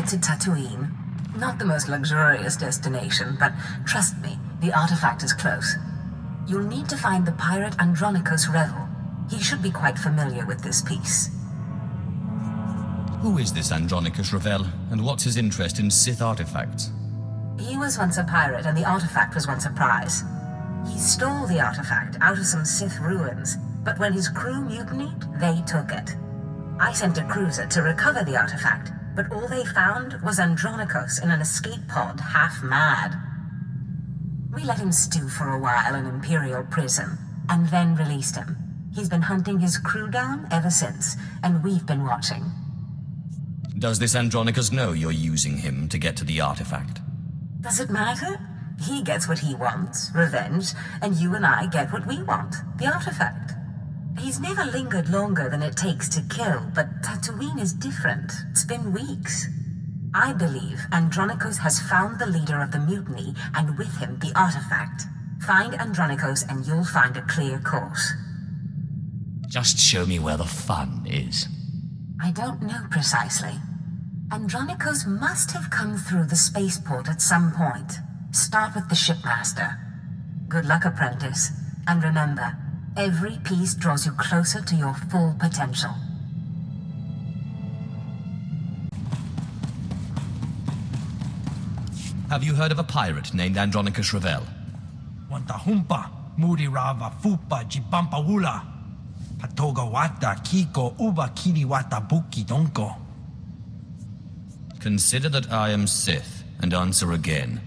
to Tatooine. Not the most luxurious destination, but trust me, the artifact is close. You'll need to find the pirate Andronicus Revel. He should be quite familiar with this piece. Who is this Andronicus Revel, and what's his interest in Sith artifacts? He was once a pirate, and the artifact was once a prize. He stole the artifact out of some Sith ruins, but when his crew mutinied, they took it. I sent a cruiser to recover the artifact, but all they found was Andronicus in an escape pod, half mad. We let him stew for a while in Imperial prison, and then released him. He's been hunting his crew down ever since, and we've been watching. Does this Andronicus know you're using him to get to the artifact? Does it matter? He gets what he wants, revenge, and you and I get what we want, the artifact. He's never lingered longer than it takes to kill, but Tatooine is different. It's been weeks. I believe Andronicus has found the leader of the mutiny, and with him the artifact. Find Andronicus and you'll find a clear course. Just show me where the fun is. I don't know precisely. Andronicus must have come through the spaceport at some point. Start with the shipmaster. Good luck, apprentice. And remember, every piece draws you closer to your full potential. Have you heard of a pirate named Andronicus Revel? Wantahumpa, Murirava Fupa Jipampawula. Patoga Wata Kiko Uba Kiriwata Buki Donko. Consider that I am Sith, and answer again.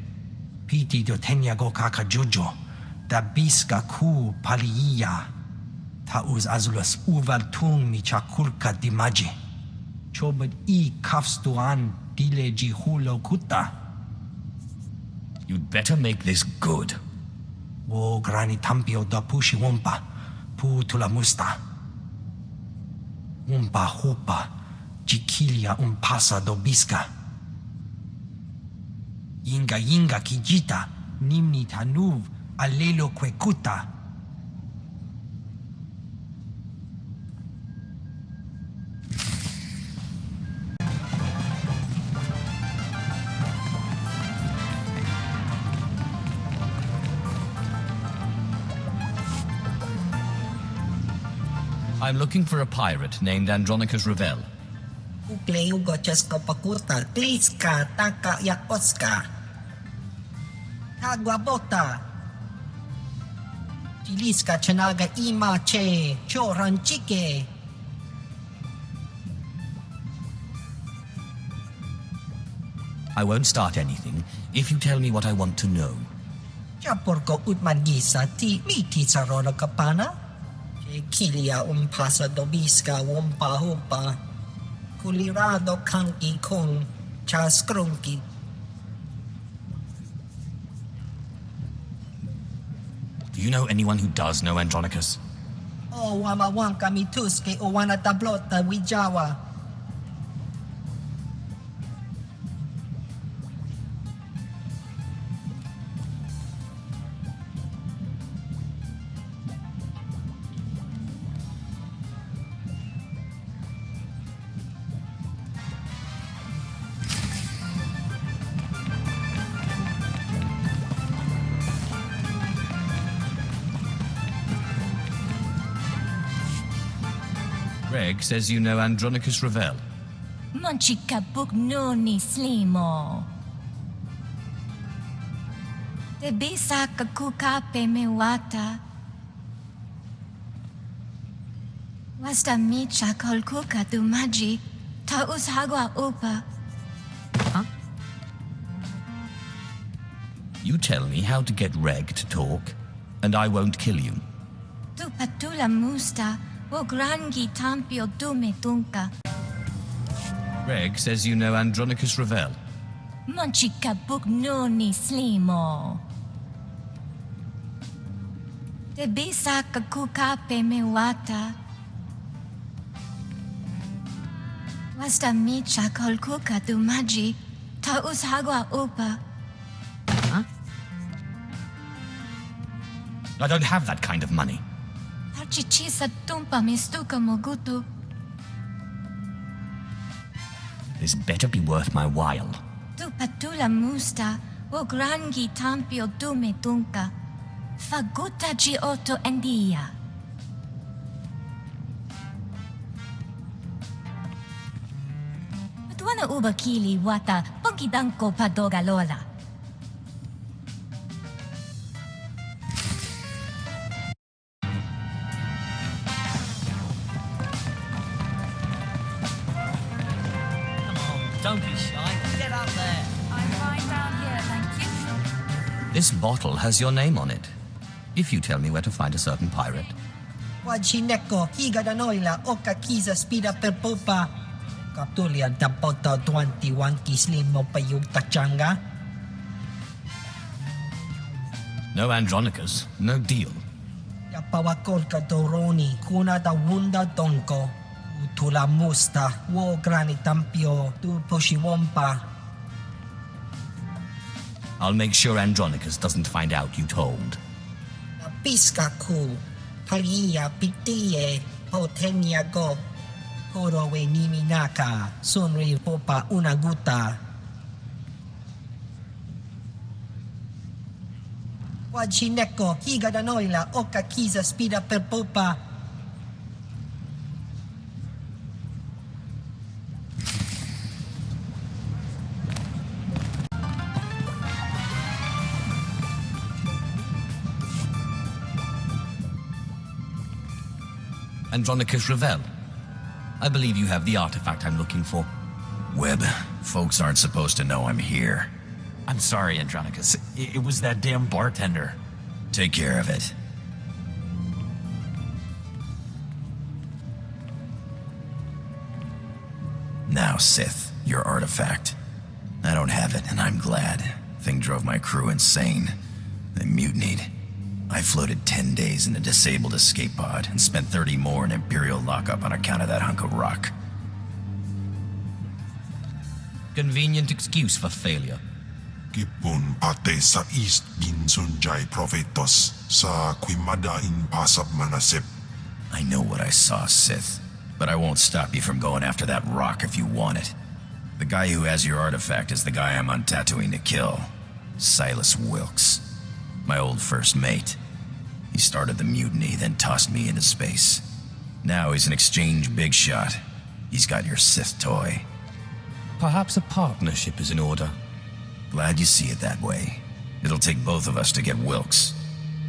Piti Dotenya Go Kakajujo. Da Biska Ku Paliya. Tauz Azulus Uval Tung Michakulka Dimaji. Chobad E Kafstuan Dileji Hulo Kuta. You'd better make this good. Wo Grani Tampio da Pushi Wumpa. Pu Tulamusta. Wumpa Hupa. Jikilia Umpasa do Biska. Yinga Kijita. Nimni Tanuv. Alelo Kwekuta. I'm looking for a pirate named Andronicus Revel. Ukleugo Cheskopakuta, Kliska, Taka Yakoska. Taguabota. Chiliska Chanaga Ima Che, Choranchike. I won't start anything if you tell me what I want to know. Chaporko Utmangisa Ti Miti Sarona Kapana. Kilia Umpasa Dobiska Wumpa Humpa. Kulirado Kanki Kung Chaskrunki. Do you know anyone who does know Andronicus? O Wamawanka Mituske o Wana Tablota Wijawa. Greg says you know Andronicus Revel. Monchikapuk noni slimo. Te bisa kakukape mewata. Wasta micha kolkuka dumaji. Taus hagwa upa. Huh? You tell me how to get Reg to talk, and I won't kill you. Tu patula musta. O grangi tampio dume tunka. Greg says you know Andronicus Revel. Monchikapuk noni slimo. Te bisa kakukape mewata. Wasta micha kolkuka dumaji. Taus hagwa upa. Huh? I don't have that kind of money. Chichisa tumpa mistuka mogutu. This This better be worth my while. Tu patula musta, wo grangi tampio dume dunka. Faguta giotto endia. Tuana uba kili wata pongkidanko padoga lola. Don't be shy. Get up there. I'm fine down here, thank you. This bottle has your name on it. If you tell me where to find a certain pirate. Wajineko, higa da noila, oka kiza spida per popa. Kaptulia da poto 21 kislim mo payug tachanga. No Andronicus, no deal. Ya pawakol ka doroni, kuna da wunda donko. Utula musta, wo grani tampio, tu poshiwompa. I'll make sure Andronicus doesn't find out you told. Piska ku, paliya pitiye, potenya go. Korowe niminaka, sunri popa unaguta. Wajineko, higa da noila, oka kiza spida per popa. Andronicus Revel. I believe you have the artifact I'm looking for. Webb, folks aren't supposed to know I'm here. I'm sorry, Andronicus. It was that damn bartender. Take care of it. Now, Sith, your artifact. I don't have it, and I'm glad. Thing drove my crew insane. They mutinied. I floated 10 days in a disabled escape pod and spent 30 more in Imperial lockup on account of that hunk of rock. Convenient excuse for failure. Kipun pate sa East Ginsunjay Prophetos sa Quimada in Pasab Manasip. I know what I saw, Sith, but I won't stop you from going after that rock if you want it. The guy who has your artifact is the guy I'm on Tatooine to kill. Silas Wilkes. My old first mate. He started the mutiny, then tossed me into space. Now he's an exchange big shot. He's got your Sith toy. Perhaps a partnership is in order. Glad you see it that way. It'll take both of us to get Wilkes.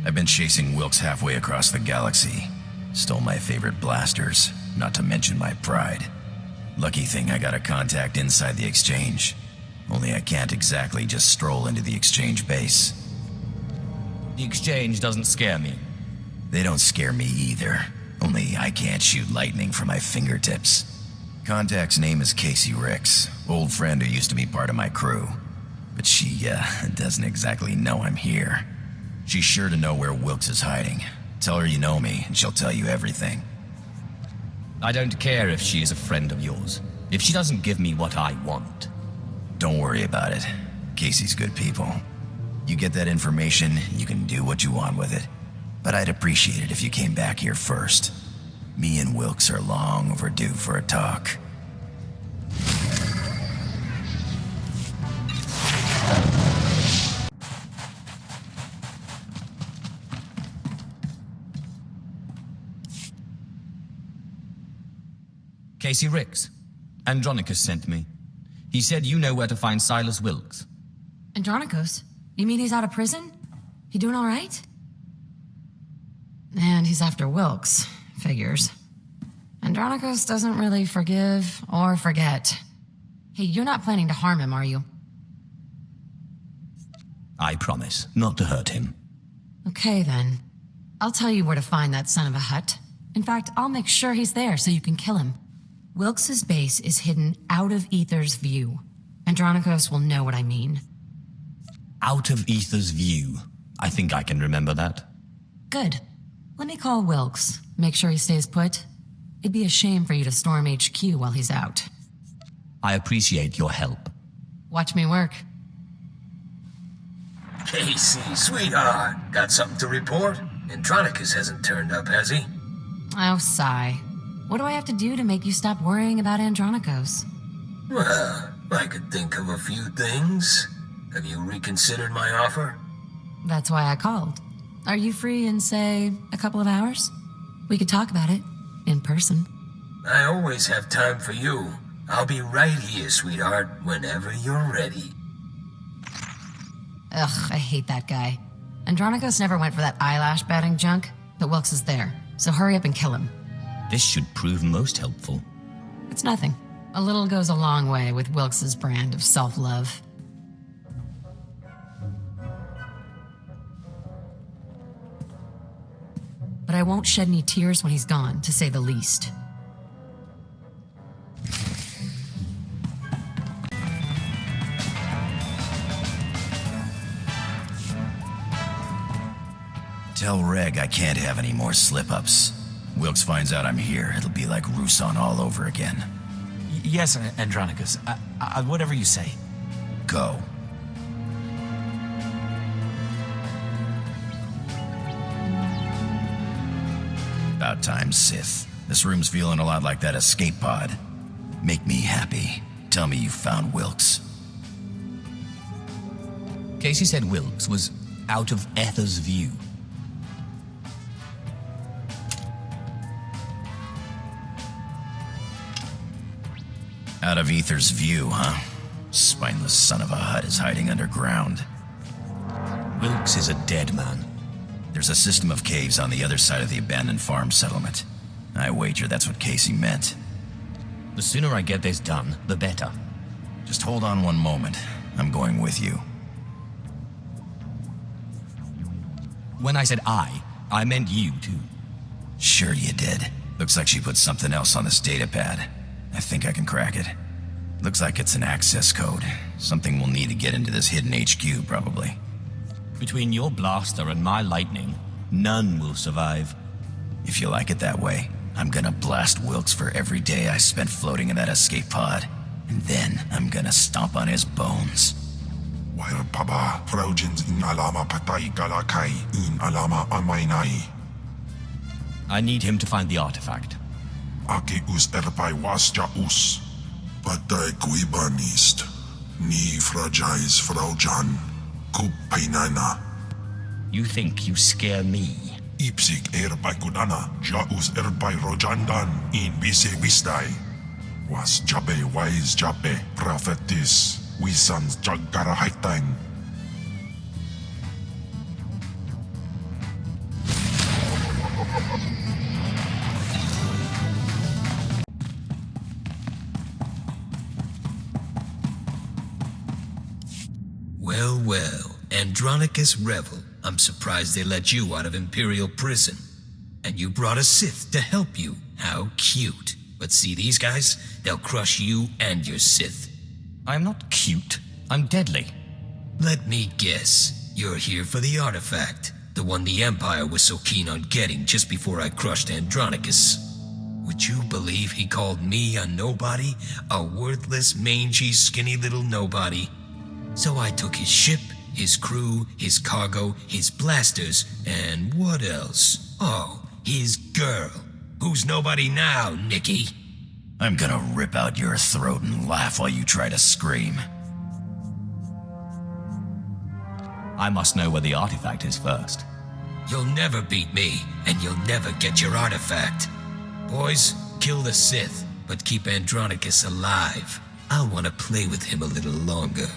I've been chasing Wilkes halfway across the galaxy. Stole my favorite blasters, not to mention my pride. Lucky thing I got a contact inside the exchange. Only I can't exactly just stroll into the exchange base. The exchange doesn't scare me. They don't scare me either. Only I can't shoot lightning from my fingertips. Contact's name is Casey Ricks, old friend who used to be part of my crew. But she, doesn't exactly know I'm here. She's sure to know where Wilkes is hiding. Tell her you know me, and she'll tell you everything. I don't care if she is a friend of yours. If she doesn't give me what I want. Don't worry about it. Casey's good people. You get that information, you can do what you want with it. But I'd appreciate it if you came back here first. Me and Wilkes are long overdue for a talk. Casey Ricks. Andronicus sent me. He said you know where to find Silas Wilkes. Andronicus? You mean he's out of prison? He doing all right? And he's after Wilkes. Figures. Andronicus doesn't really forgive or forget. Hey, you're not planning to harm him, are you? I promise not to hurt him. Okay, then. I'll tell you where to find that son of a Hutt. In fact, I'll make sure he's there so you can kill him. Wilkes's base is hidden out of Aether's view. Andronicus will know what I mean. Out of Aether's view. I think I can remember that. Good. Let me call Wilkes. Make sure he stays put. It'd be a shame for you to storm HQ while he's out. I appreciate your help. Watch me work. Casey, sweetheart, got something to report? Andronicus hasn't turned up, has he? Oh, sigh. What do I have to do to make you stop worrying about Andronicus? Well, I could think of a few things. Have you reconsidered my offer? That's why I called. Are you free in, say, a couple of hours? We could talk about it. In person. I always have time for you. I'll be right here, sweetheart, whenever you're ready. Ugh, I hate that guy. Andronicus never went for that eyelash batting junk, but Wilkes is there, so hurry up and kill him. This should prove most helpful. It's nothing. A little goes a long way with Wilkes's brand of self-love. But I won't shed any tears when he's gone, to say the least. Tell Reg I can't have any more slip-ups. Wilkes finds out I'm here, it'll be like Roussan all over again. Yes, Andronicus. Whatever you say. Go. About time, Sith. This room's feeling a lot like that escape pod. Make me happy. Tell me you found Wilkes. Casey said Wilkes was out of Ether's view. Out of Ether's view, huh? Spineless son of a Hutt is hiding underground. Wilkes is a dead man. There's a system of caves on the other side of the abandoned farm settlement. I wager that's what Casey meant. The sooner I get this done, the better. Just hold on one moment. I'm going with you. When I said I meant you too. Sure you did. Looks like she put something else on this data pad. I think I can crack it. Looks like it's an access code. Something we'll need to get into this hidden HQ, probably. Between your blaster and my lightning, none will survive. If you like it that way, I'm gonna blast Wilkes for every day I spent floating in that escape pod. And then I'm gonna stomp on his bones. Wair paba, fraujins in alama patay galakai, in alama amainai. I need him to find the artifact. Ake us erpai wasja us. Patay kuibanist. Ni fragais fraujan. Kup painana. You think you scare me? Ipsik erpai kunana. Jaus erpai rojandan. In bise wisdai. Was jabe wise jabe. Prophetis. Wisans jagara haitang. Well, Andronicus Revel, I'm surprised they let you out of Imperial prison. And you brought a Sith to help you. How cute. But see these guys? They'll crush you and your Sith. I'm not cute. I'm deadly. Let me guess. You're here for the artifact. The one the Empire was so keen on getting just before I crushed Andronicus. Would you believe he called me a nobody? A worthless, mangy, skinny little nobody? So I took his ship, his crew, his cargo, his blasters, and what else? Oh, his girl. Who's nobody now, Nikki? I'm gonna rip out your throat and laugh while you try to scream. I must know where the artifact is first. You'll never beat me, and you'll never get your artifact. Boys, kill the Sith, but keep Andronicus alive. I'll want to play with him a little longer.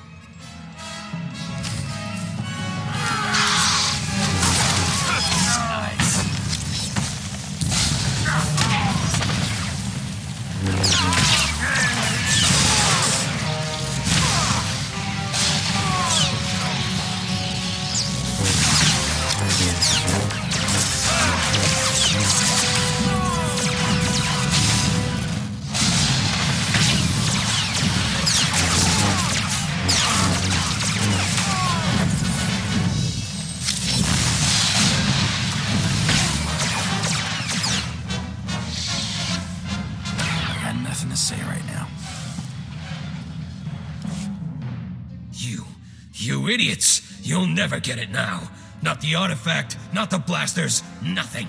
You idiots! You'll never get it now. Not the artifact, not the blasters, nothing.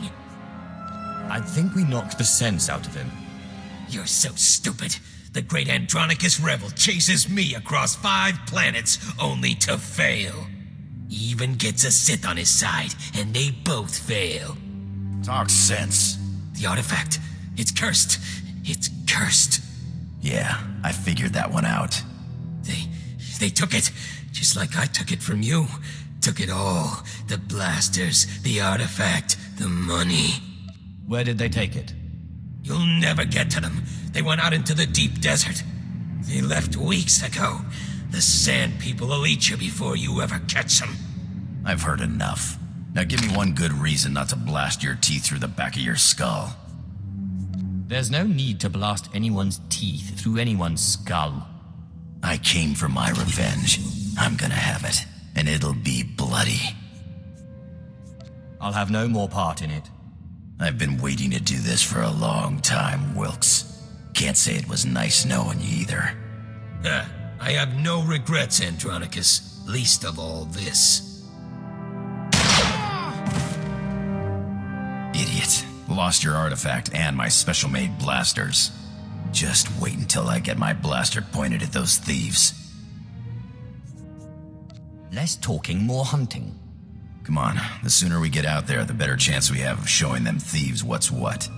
I think we knocked the sense out of him. You're so stupid. The great Andronicus Rebel chases me across 5 planets only to fail. He even gets a Sith on his side, and they both fail. Talk sense. The artifact, it's cursed. It's cursed. Yeah, I figured that one out. They took it, just like I took it from you. Took it all. The blasters, the artifact, the money. Where did they take it? You'll never get to them. They went out into the deep desert. They left weeks ago. The Sand People will eat you before you ever catch them. I've heard enough. Now give me one good reason not to blast your teeth through the back of your skull. There's no need to blast anyone's teeth through anyone's skull. I came for my revenge. I'm gonna have it, and it'll be bloody. I'll have no more part in it. I've been waiting to do this for a long time, Wilkes. Can't say it was nice knowing you either. I have no regrets, Andronicus. Least of all this. Idiot. Lost your artifact and my special-made blasters. Just wait until I get my blaster pointed at those thieves. Less talking, more hunting. Come on, the sooner we get out there, the better chance we have of showing them thieves what's what.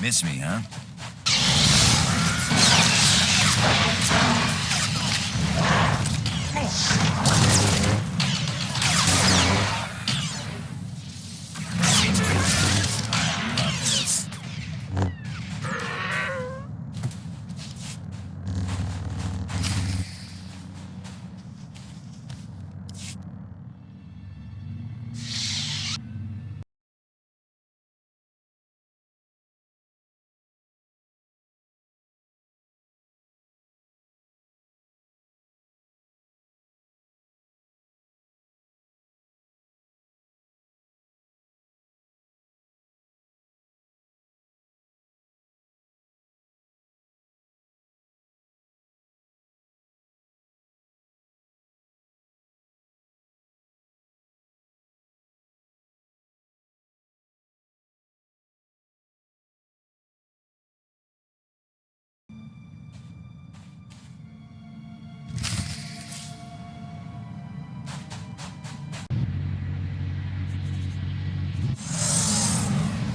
Miss me, huh?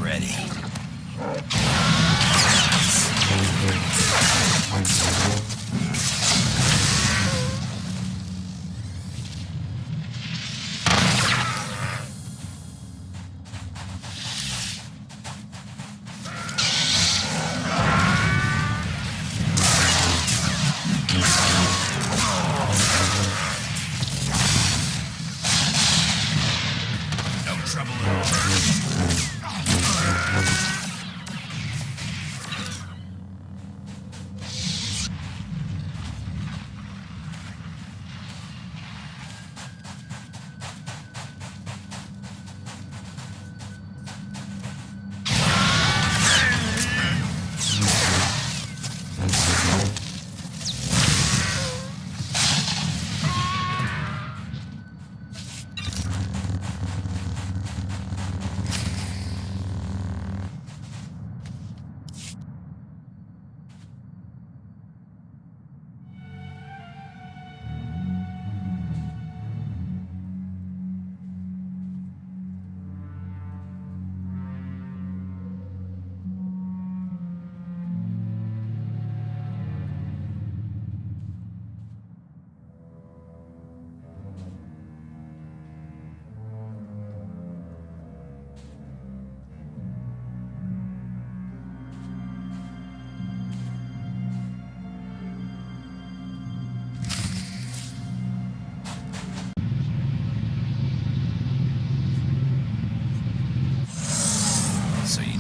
Ready. No trouble at all.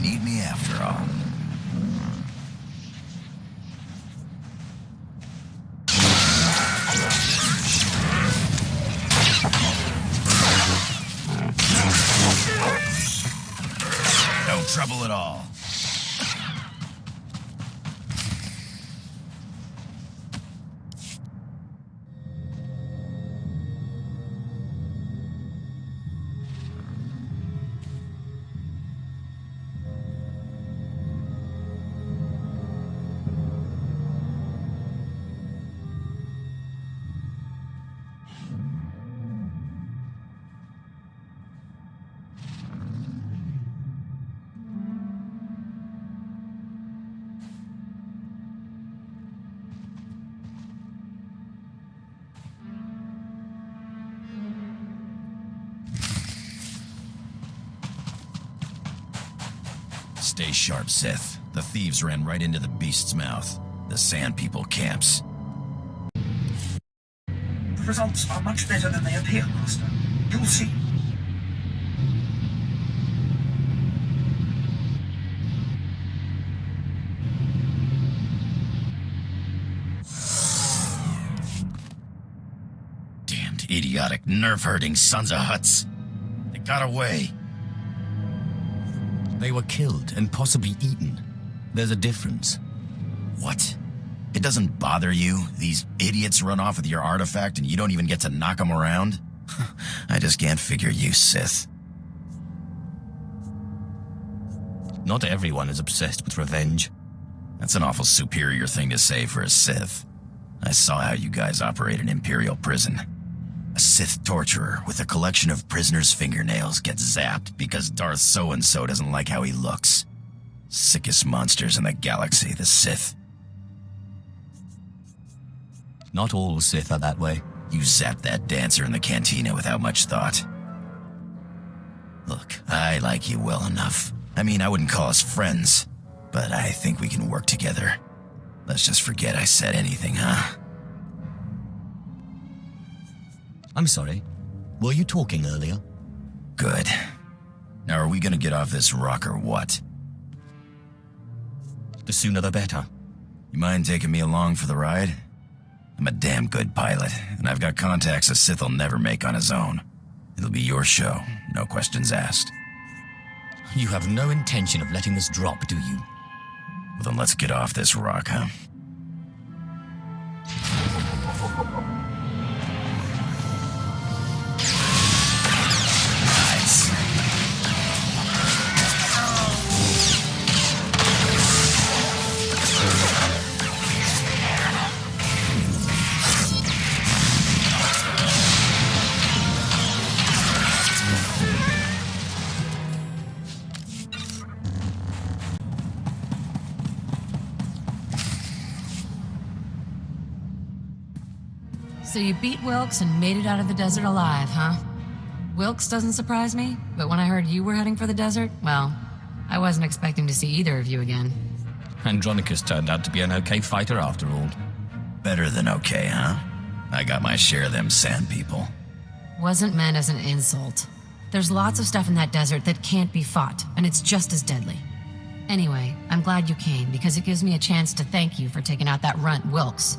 need me after all. No trouble at all. Stay sharp, Sith. The thieves ran right into the beast's mouth. The Sand People camps. The results are much better than they appear, Master. You'll see. Damned idiotic, nerve-hurting sons of Hutts. They got away. They were killed and possibly eaten. There's a difference. What? It doesn't bother you? These idiots run off with your artifact and you don't even get to knock them around? I just can't figure you, Sith. Not everyone is obsessed with revenge. That's an awful superior thing to say for a Sith. I saw how you guys operate an Imperial prison. A Sith torturer with a collection of prisoners' fingernails gets zapped because Darth so-and-so doesn't like how he looks. Sickest monsters in the galaxy, the Sith. Not all Sith are that way. You zapped that dancer in the cantina without much thought. Look, I like you well enough. I mean, I wouldn't call us friends, but I think we can work together. Let's just forget I said anything, huh? I'm sorry. Were you talking earlier? Good. Now are we gonna get off this rock or what? The sooner the better. You mind taking me along for the ride? I'm a damn good pilot, and I've got contacts a Sith will never make on his own. It'll be your show, no questions asked. You have no intention of letting this drop, do you? Well, then let's get off this rock, huh? So you beat Wilkes and made it out of the desert alive, huh? Wilkes doesn't surprise me, but when I heard you were heading for the desert, well, I wasn't expecting to see either of you again. Andronicus turned out to be an okay fighter after all. Better than okay, huh? I got my share of them Sand People. Wasn't meant as an insult. There's lots of stuff in that desert that can't be fought, and it's just as deadly. Anyway, I'm glad you came, because it gives me a chance to thank you for taking out that runt Wilkes.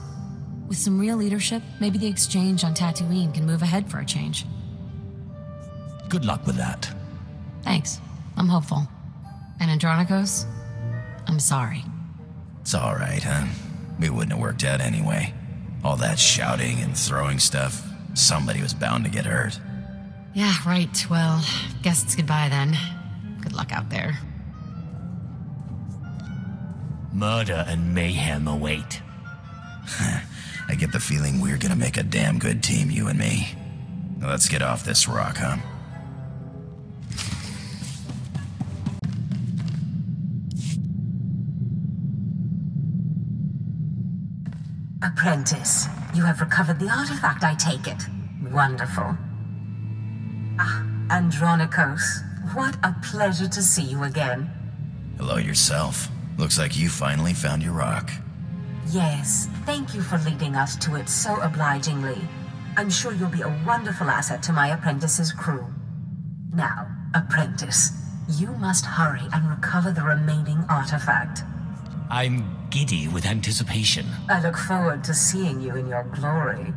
With some real leadership, maybe the exchange on Tatooine can move ahead for a change. Good luck with that. Thanks. I'm hopeful. And Andronicos, I'm sorry. It's all right, huh? We wouldn't have worked out anyway. All that shouting and throwing stuff, somebody was bound to get hurt. Yeah, right. Well, guess it's goodbye then. Good luck out there. Murder and mayhem await. I get the feeling we're gonna make a damn good team, you and me. Now let's get off this rock, huh? Apprentice, you have recovered the artifact, I take it. Wonderful. Ah, Andronicos, what a pleasure to see you again. Hello yourself. Looks like you finally found your rock. Yes, thank you for leading us to it so obligingly. I'm sure you'll be a wonderful asset to my apprentice's crew. Now, Apprentice, You must hurry and recover the remaining artifact. I'm giddy with anticipation. I look forward to seeing you in your glory.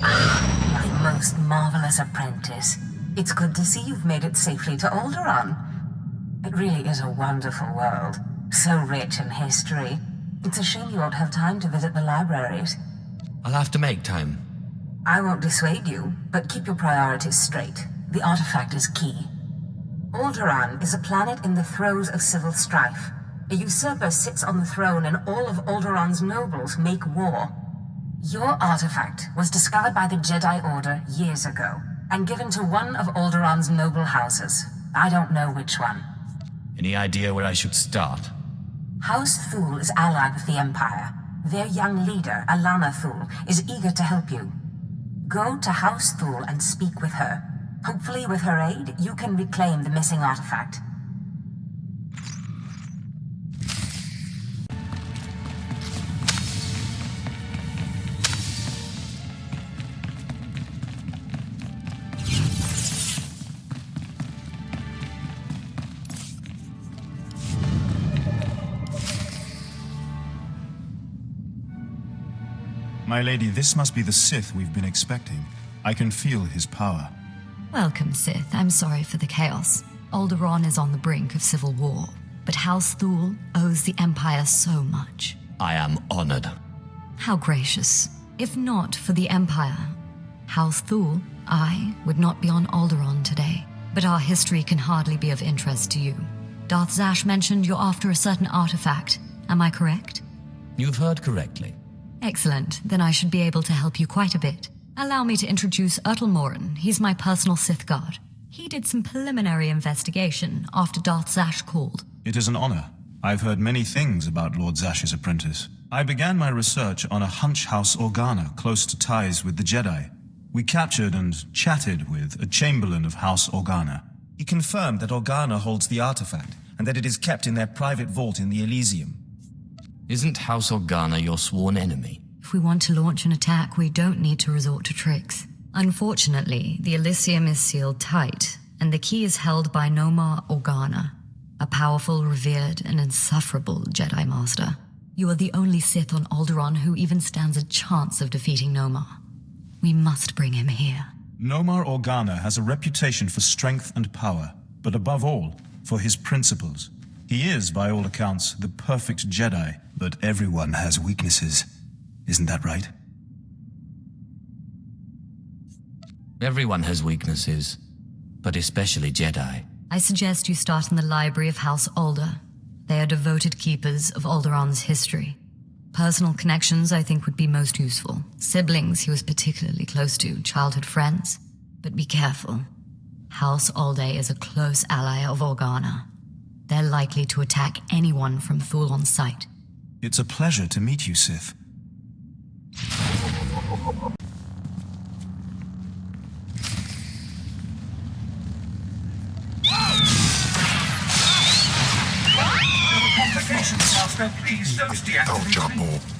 My most marvelous apprentice. It's good to see you've made it safely to Alderaan. It really is a wonderful world. So rich in history. It's a shame you won't have time to visit the libraries. I'll have to make time. I won't dissuade you, but keep your priorities straight. The artifact is key. Alderaan is a planet in the throes of civil strife. A usurper sits on the throne and all of Alderaan's nobles make war. Your artifact was discovered by the Jedi Order years ago, and given to one of Alderaan's noble houses. I don't know which one. Any idea where I should start? House Thule is allied with the Empire. Their young leader, Alana Thule, is eager to help you. Go to House Thule and speak with her. Hopefully, with her aid, you can reclaim the missing artifact. My lady, this must be the Sith we've been expecting. I can feel his power. Welcome, Sith. I'm sorry for the chaos. Alderaan is on the brink of civil war, but House Thule owes the Empire so much. I am honored. How gracious. If not for the Empire, House Thule, I would not be on Alderaan today. But our history can hardly be of interest to you. Darth Zash mentioned you're after a certain artifact. Am I correct? You've heard correctly. Excellent. Then I should be able to help you quite a bit. Allow me to introduce Ertel Morin. He's my personal Sith guard. He did some preliminary investigation after Darth Zash called. It is an honor. I've heard many things about Lord Zash's apprentice. I began my research on a Hunch House Organa close to ties with the Jedi. We captured and chatted with a Chamberlain of House Organa. He confirmed that Organa holds the artifact, and that it is kept in their private vault in the Elysium. Isn't House Organa your sworn enemy? If we want to launch an attack, we don't need to resort to tricks. Unfortunately, the Elysium is sealed tight, and the key is held by Nomar Organa, a powerful, revered, and insufferable Jedi Master. You are the only Sith on Alderaan who even stands a chance of defeating Nomar. We must bring him here. Nomar Organa has a reputation for strength and power, but above all, for his principles. He is, by all accounts, the perfect Jedi. But everyone has weaknesses. Isn't that right? Everyone has weaknesses, but especially Jedi. I suggest you start in the library of House Alder. They are devoted keepers of Alderaan's history. Personal connections, I think, would be most useful. Siblings he was particularly close to, childhood friends. But be careful. House Alde is a close ally of Organa. They're likely to attack anyone from Thule on sight. It's a pleasure to meet you, Sith. Complications, Master. Please don't deactivate.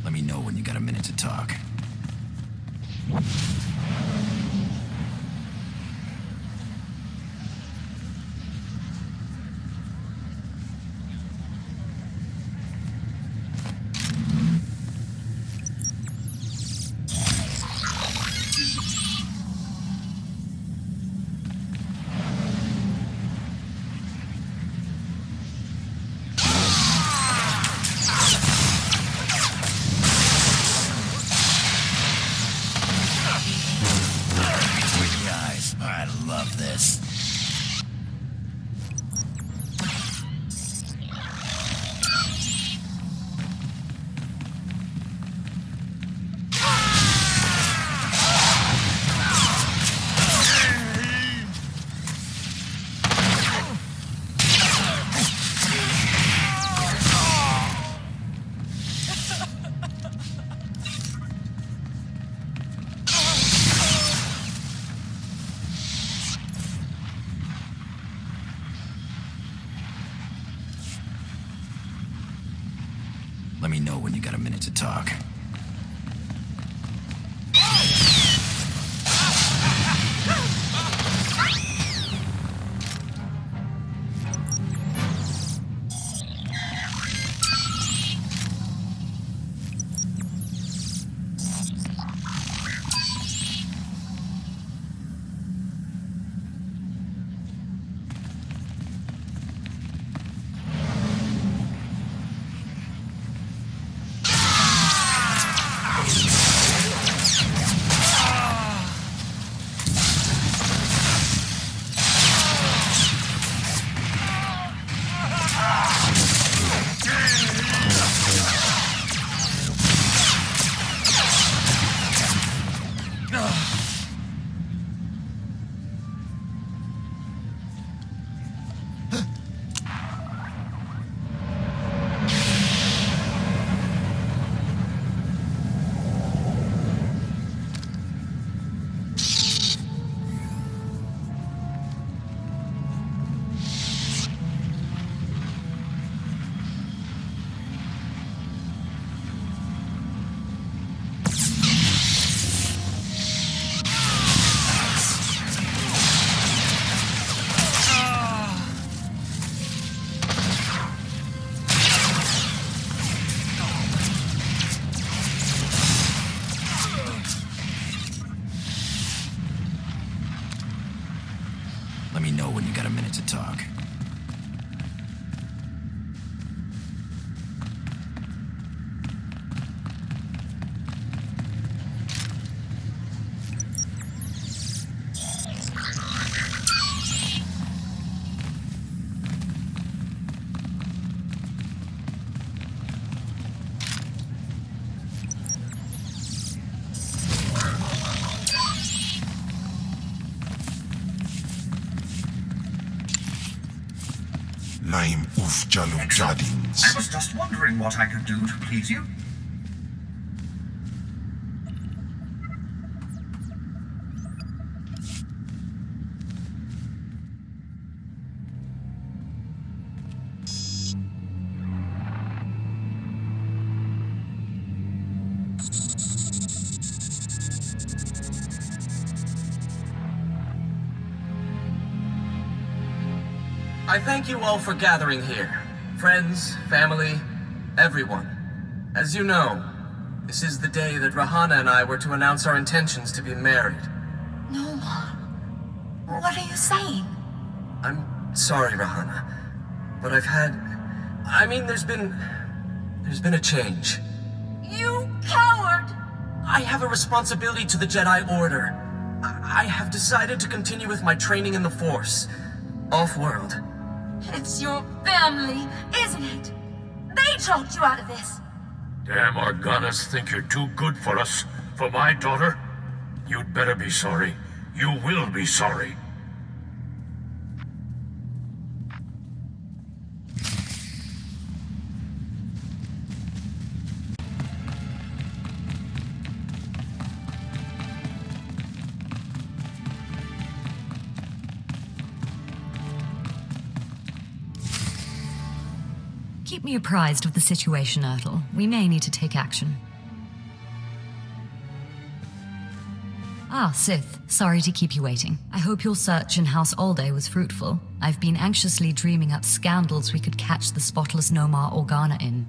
Let me know when you got a minute to talk. Let me know when you got a minute to talk. Let me know when you got a minute to talk. Naim Uf Jaluk Jadins. I was just wondering what I could do to please you. I thank you all for gathering here. Friends, family, everyone. As you know, this is the day that Rahana and I were to announce our intentions to be married. No. What are you saying? I'm sorry, Rahana, but there's been a change. You coward! I have a responsibility to the Jedi Order. I have decided to continue with my training in the Force. Off-world. It's your family, isn't it? They talked you out of this. Damn Organas think you're too good for us, for my daughter. You'd better be sorry. You will be sorry. Keep me apprised of the situation, Ertl. We may need to take action. Ah, Sith. Sorry to keep you waiting. I hope your search in House Alde was fruitful. I've been anxiously dreaming up scandals we could catch the spotless Nomar Organa in.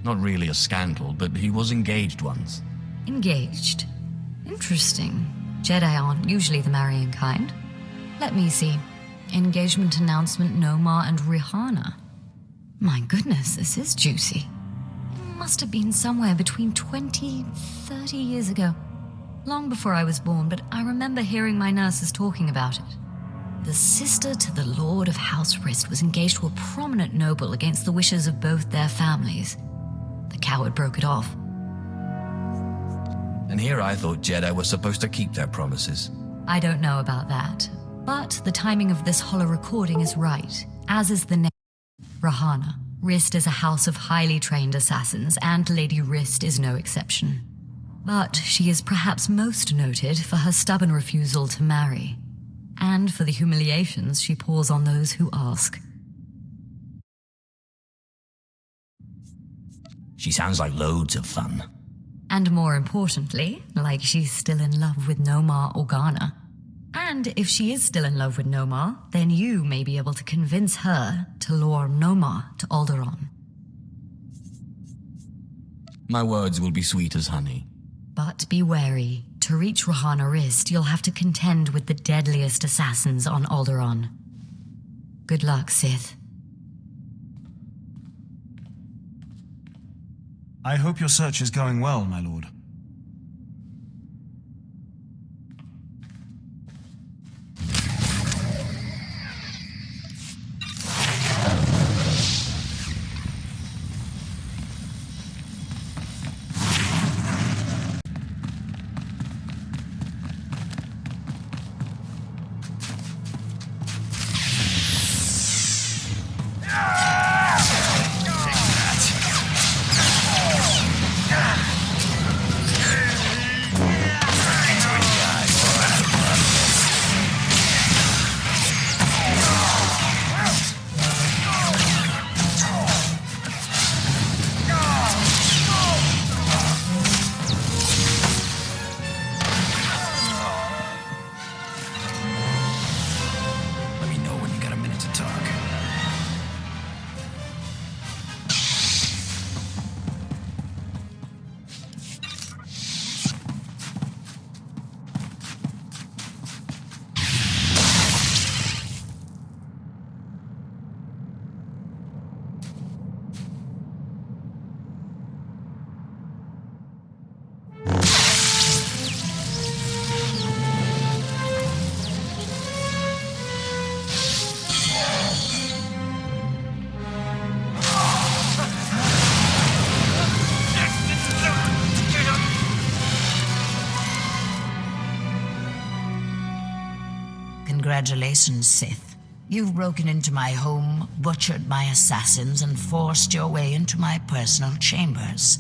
Not really a scandal, but he was engaged once. Engaged? Interesting. Jedi aren't usually the marrying kind. Let me see. Engagement announcement, Nomar and Rihanna. My goodness, this is juicy. It must have been somewhere between 20, 30 years ago. Long before I was born, but I remember hearing my nurses talking about it. The sister to the Lord of House Rist was engaged to a prominent noble against the wishes of both their families. The coward broke it off. And here I thought Jedi were supposed to keep their promises. I don't know about that, but the timing of this holo recording is right, as is the name. Rahana. Rist is a house of highly trained assassins, and Lady Rist is no exception. But she is perhaps most noted for her stubborn refusal to marry, and for the humiliations she pours on those who ask. She sounds like loads of fun. And more importantly, like she's still in love with Nomar Organa. And if she is still in love with Nomar, then you may be able to convince her to lure Nomar to Alderaan. My words will be sweet as honey. But be wary. To reach Rahana Rist, you'll have to contend with the deadliest assassins on Alderaan. Good luck, Sith. I hope your search is going well, my lord. Congratulations, Sith. You've broken into my home, butchered my assassins, and forced your way into my personal chambers.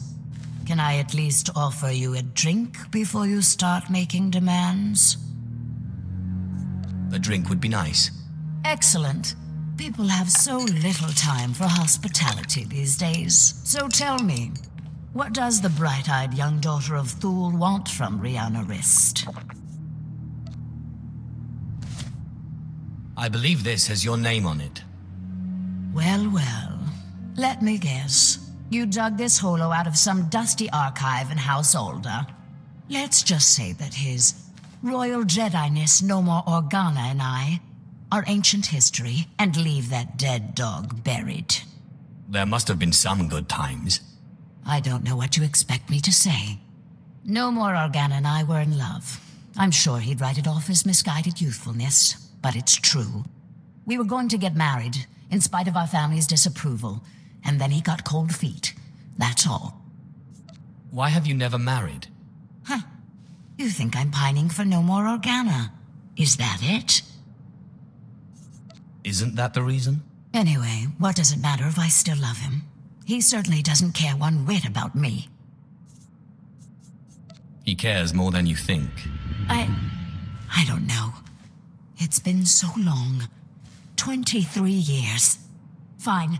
Can I at least offer you a drink before you start making demands? A drink would be nice. Excellent. People have so little time for hospitality these days. So tell me, what does the bright-eyed young daughter of Thule want from Rahana Rist? I believe this has your name on it. Well, well. Let me guess. You dug this holo out of some dusty archive in House Alder. Let's just say that his Royal Jedi-ness Nomar Organa and I are ancient history and leave that dead dog buried. There must have been some good times. I don't know what you expect me to say. Nomar Organa and I were in love. I'm sure he'd write it off as misguided youthfulness, but it's true. We were going to get married, in spite of our family's disapproval, and then he got cold feet. That's all. Why have you never married? Huh. You think I'm pining for Nomar Organa? Is that it? Isn't that the reason? Anyway, what does it matter if I still love him? He certainly doesn't care one whit about me. He cares more than you think. I don't know. It's been so long. 23 years. Fine.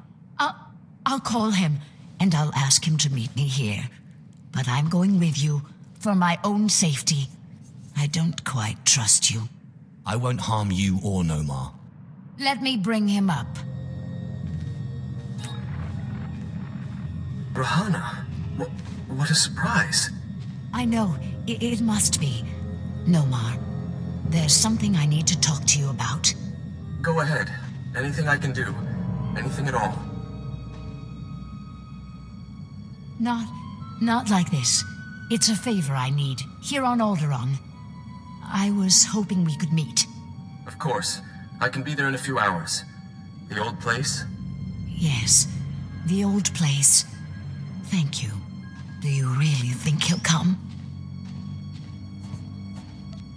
I'll call him, and I'll ask him to meet me here. But I'm going with you, for my own safety. I don't quite trust you. I won't harm you or Nomar. Let me bring him up. Rahana, what a surprise. I know, it must be. Nomar, there's something I need to talk to you about. Go ahead. Anything I can do. Anything at all. Not like this. It's a favor I need, here on Alderaan. I was hoping we could meet. Of course. I can be there in a few hours. The old place? Yes, the old place. Thank you. Do you really think he'll come?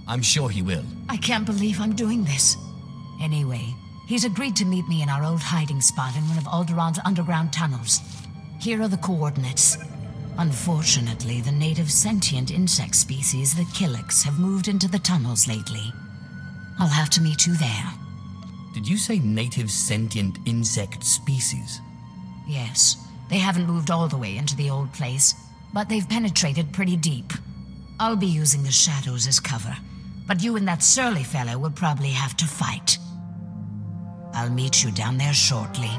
I'm sure he will. I can't believe I'm doing this. Anyway, he's agreed to meet me in our old hiding spot in one of Alderaan's underground tunnels. Here are the coordinates. Unfortunately, the native sentient insect species, the Killiks, have moved into the tunnels lately. I'll have to meet you there. Did you say native sentient insect species? Yes. They haven't moved all the way into the old place, but they've penetrated pretty deep. I'll be using the shadows as cover, but you and that surly fellow will probably have to fight. I'll meet you down there shortly.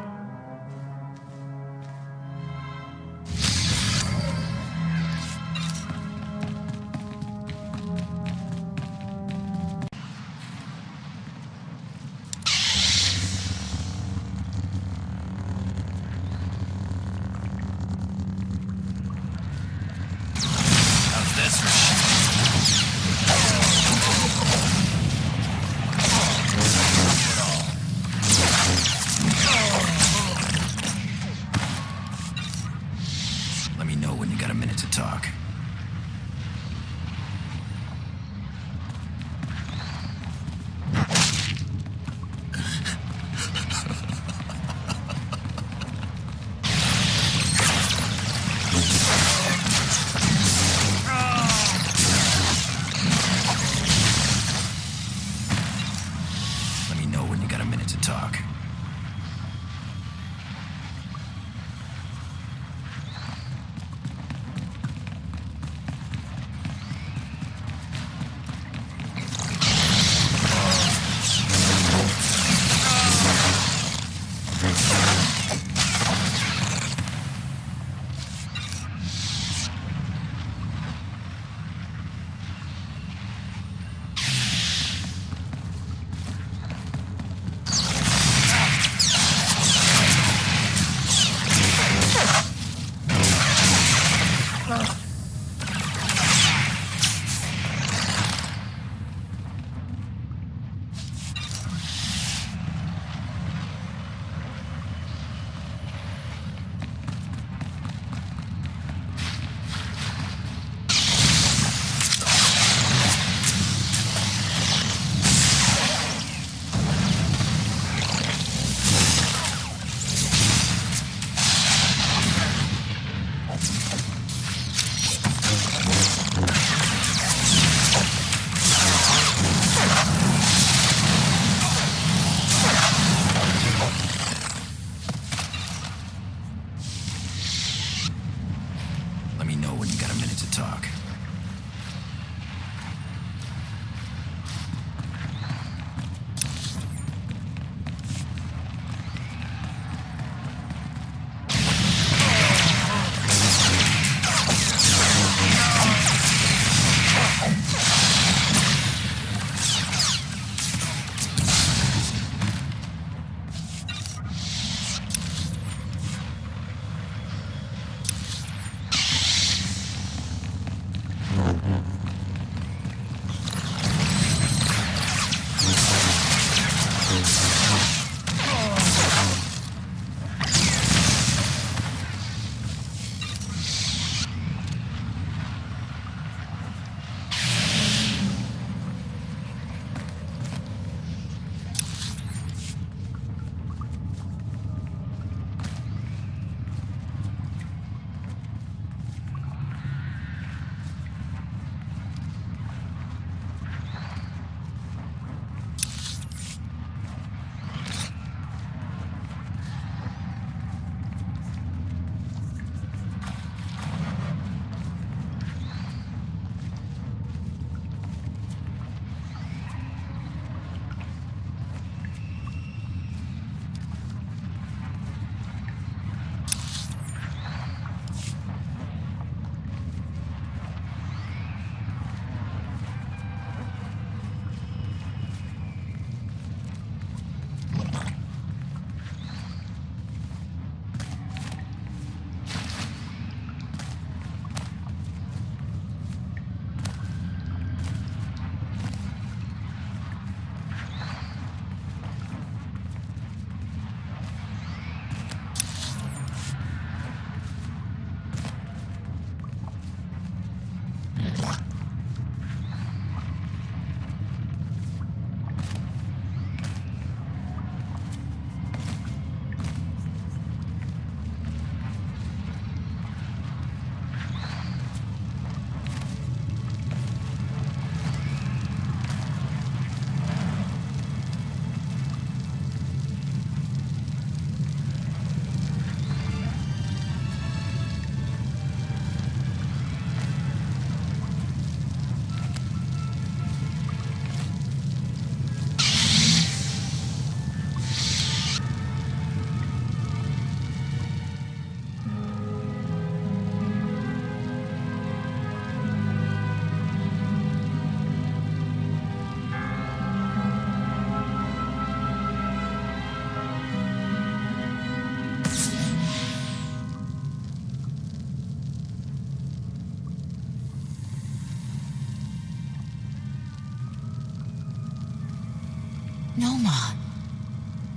Nomar,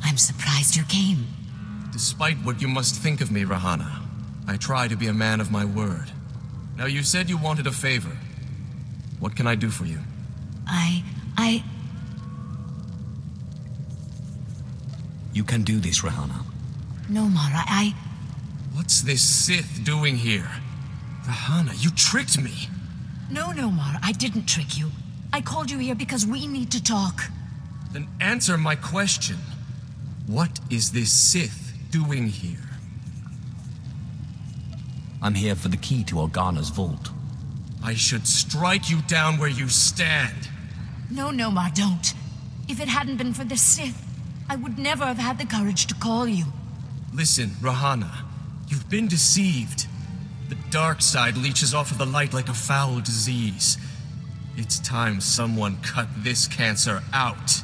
I'm surprised you came. Despite what you must think of me, Rahana, I try to be a man of my word. Now, you said you wanted a favor. What can I do for you? You can do this, Rahana. Nomar, What's this Sith doing here? Rahana, you tricked me. No, Nomar, I didn't trick you. I called you here because we need to talk. Then answer my question. What is this Sith doing here? I'm here for the key to Organa's vault. I should strike you down where you stand. No, Nomar, don't. If it hadn't been for the Sith, I would never have had the courage to call you. Listen, Rahana, you've been deceived. The dark side leeches off of the light like a foul disease. It's time someone cut this cancer out.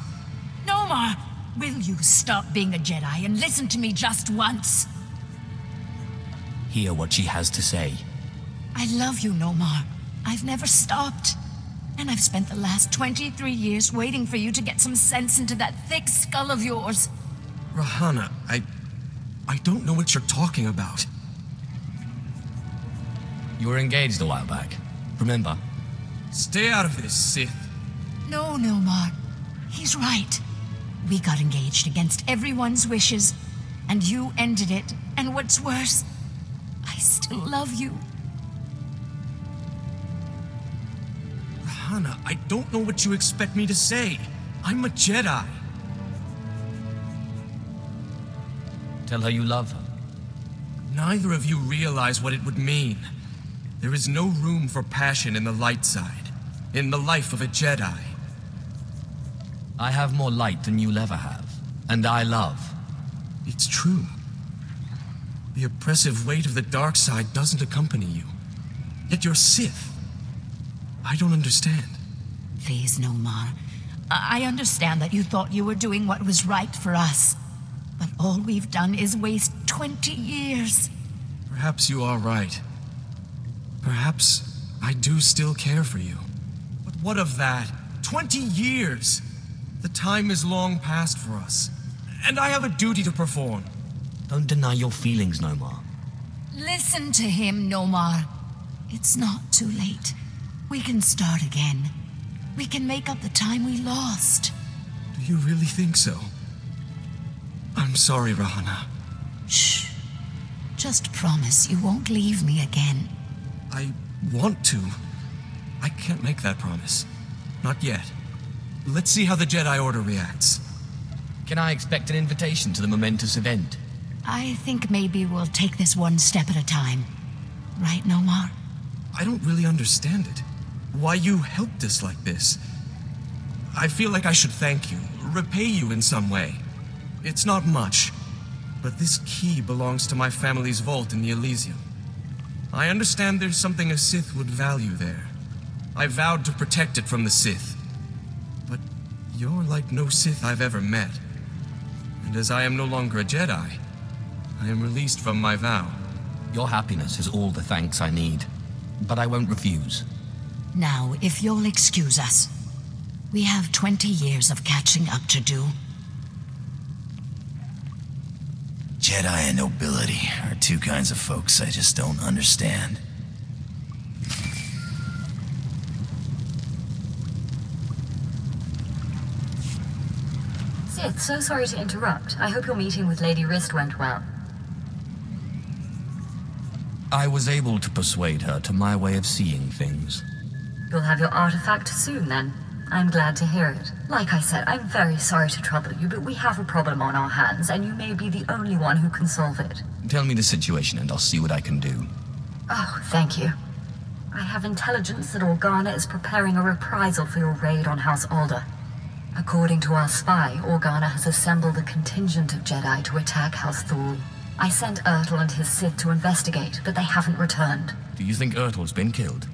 Nomar, will you stop being a Jedi and listen to me just once? Hear what she has to say. I love you, Nomar. I've never stopped. And I've spent the last 23 years waiting for you to get some sense into that thick skull of yours. Rahana, I don't know what you're talking about. You were engaged a while back. Remember? Stay out of this, Sith. No, Nomar. He's right. We got engaged against everyone's wishes, and you ended it. And what's worse, I still love you. Rahana, I don't know what you expect me to say. I'm a Jedi. Tell her you love her. Neither of you realize what it would mean. There is no room for passion in the light side, in the life of a Jedi. I have more light than you'll ever have, and I love. It's true. The oppressive weight of the dark side doesn't accompany you. Yet you're Sith. I don't understand. Please, Nomar. I understand that you thought you were doing what was right for us. But all we've done is waste 20 years. Perhaps you are right. Perhaps I do still care for you. But what of that? 20 years! The time is long past for us. And I have a duty to perform. Don't deny your feelings, Nomar. Listen to him, Nomar. It's not too late. We can start again. We can make up the time we lost. Do you really think so? I'm sorry, Rahana. Shh. Just promise you won't leave me again. I want to. I can't make that promise. Not yet. Let's see how the Jedi Order reacts. Can I expect an invitation to the momentous event? I think maybe we'll take this one step at a time. Right, Nomar? I don't really understand it. Why you helped us like this. I feel like I should thank you, repay you in some way. It's not much, but this key belongs to my family's vault in the Elysium. I understand there's something a Sith would value there. I vowed to protect it from the Sith. But you're like no Sith I've ever met. And as I am no longer a Jedi, I am released from my vow. Your happiness is all the thanks I need, but I won't refuse. Now, if you'll excuse us, we have 20 years of catching up to do. Jedi and nobility are two kinds of folks I just don't understand. Sith, so sorry to interrupt. I hope your meeting with Lady Rist went well. I was able to persuade her to my way of seeing things. You'll have your artifact soon, then. I'm glad to hear it. Like I said, I'm very sorry to trouble you, but we have a problem on our hands, and you may be the only one who can solve it. Tell me the situation and I'll see what I can do. Oh, thank you. I have intelligence that Organa is preparing a reprisal for your raid on House Alder. According to our spy, Organa has assembled a contingent of Jedi to attack House Thul. I sent Ertl and his Sith to investigate, but they haven't returned. Do you think Ertl's been killed?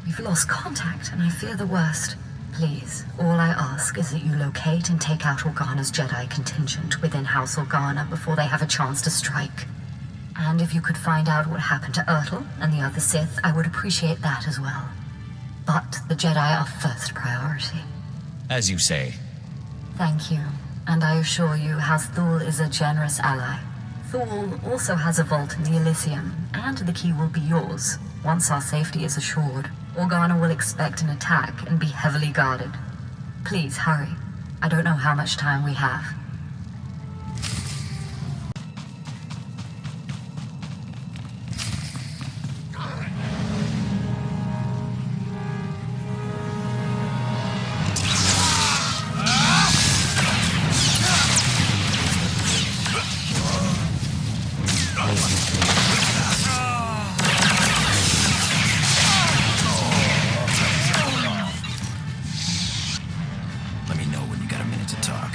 We've lost contact, and I fear the worst. Please, all I ask is that you locate and take out Organa's Jedi contingent within House Organa before they have a chance to strike. And if you could find out what happened to Ertl and the other Sith, I would appreciate that as well. But the Jedi are first priority. As you say. Thank you. and I assure you House Thule is a generous ally. Thule also has a vault in the Elysium, and the key will be yours. Once our safety is assured, Organa will expect an attack and be heavily guarded. Please hurry. I don't know how much time we have. Let me know when you got a minute to talk.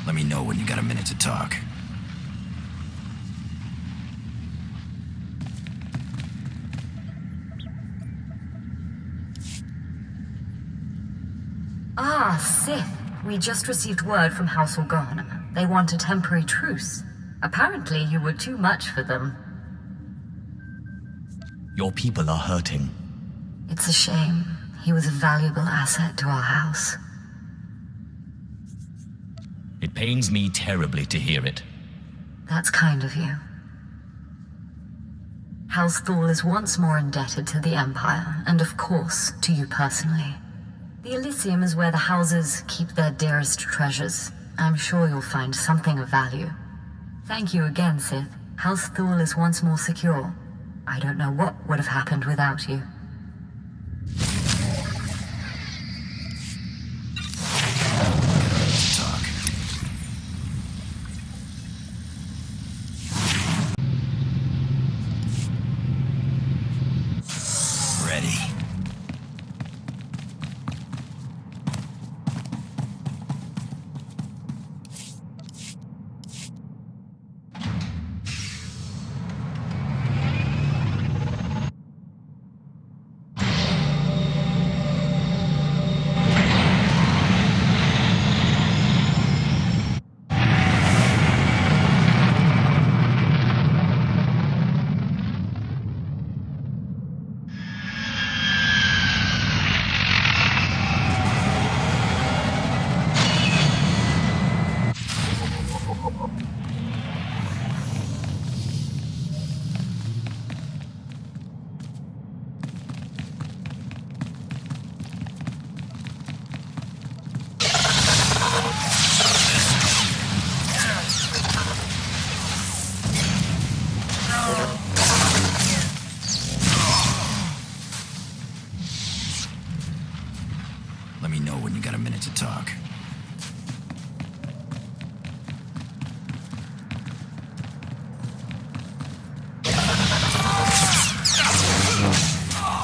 Let me know when you got a minute to talk. Ah, Sith. We just received word from House Organa. They want a temporary truce. Apparently you were too much for them. Your people are hurting. It's a shame. He was a valuable asset to our house. It pains me terribly to hear it. That's kind of you. House Thule is once more indebted to the Empire, and of course, to you personally. The Elysium is where the houses keep their dearest treasures. I'm sure you'll find something of value. Thank you again, Sith. House Thule is once more secure. I don't know what would have happened without you. me know when you got a minute to talk.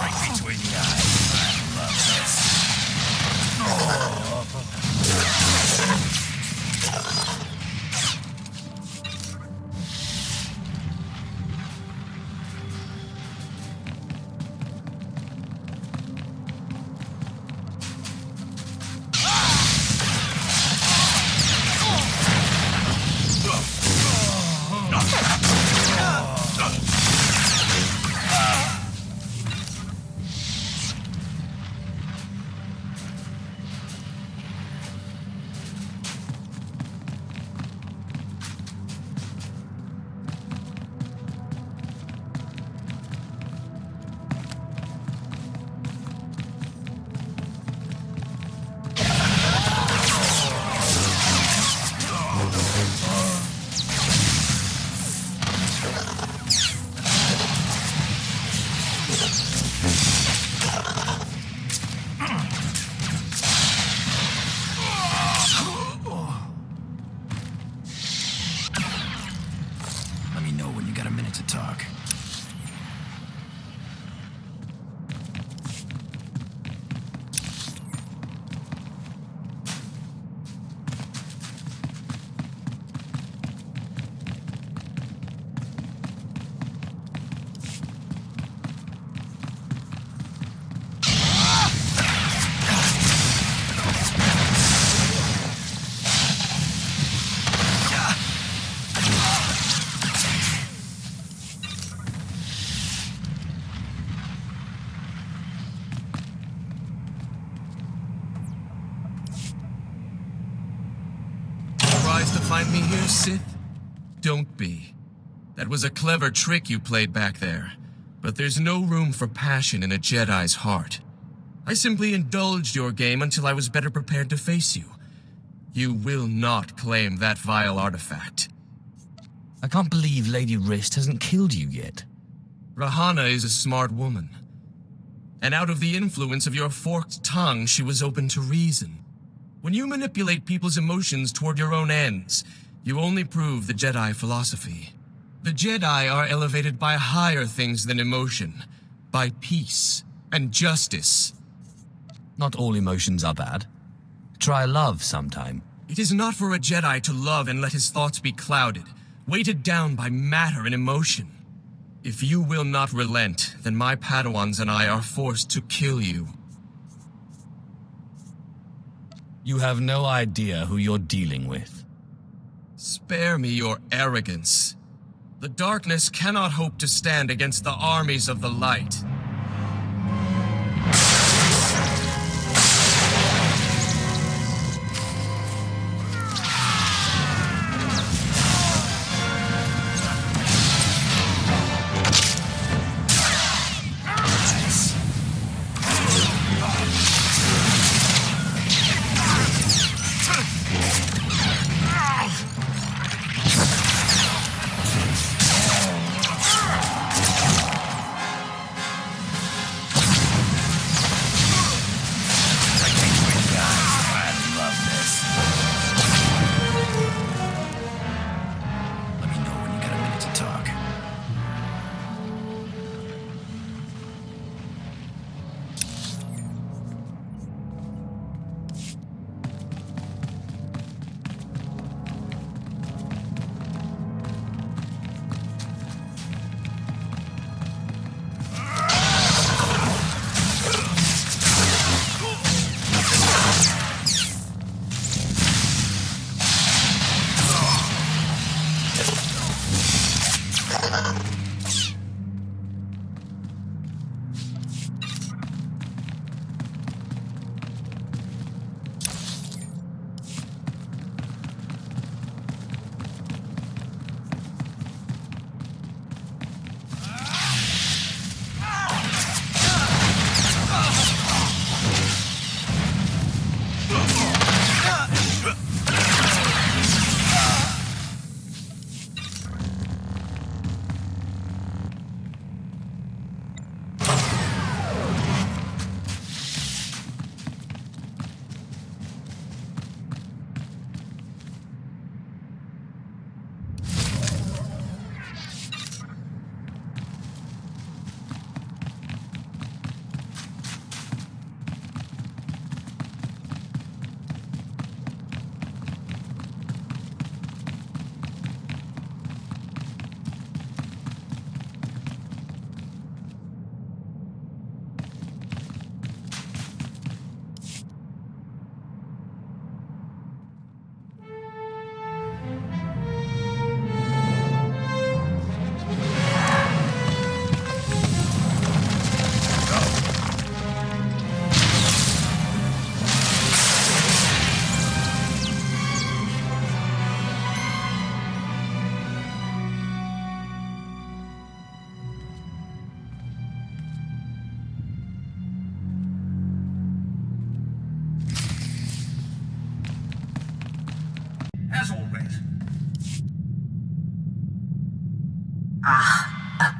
Right between the eyes. I love this. Let me know when you got a minute to talk. Surprised to find me here, Sith? Don't be. That was a clever trick you played back there. But there's no room for passion in a Jedi's heart. I simply indulged your game until I was better prepared to face you. You will not claim that vile artifact. I can't believe Lady Rist hasn't killed you yet. Rahana is a smart woman. And out of the influence of your forked tongue, she was open to reason. When you manipulate people's emotions toward your own ends, you only prove the Jedi philosophy. The Jedi are elevated by higher things than emotion, by peace and justice. Not all emotions are bad. Try love sometime. It is not for a Jedi to love and let his thoughts be clouded, weighted down by matter and emotion. If you will not relent, then my Padawans and I are forced to kill you. You have no idea who you're dealing with. Spare me your arrogance. The darkness cannot hope to stand against the armies of the light.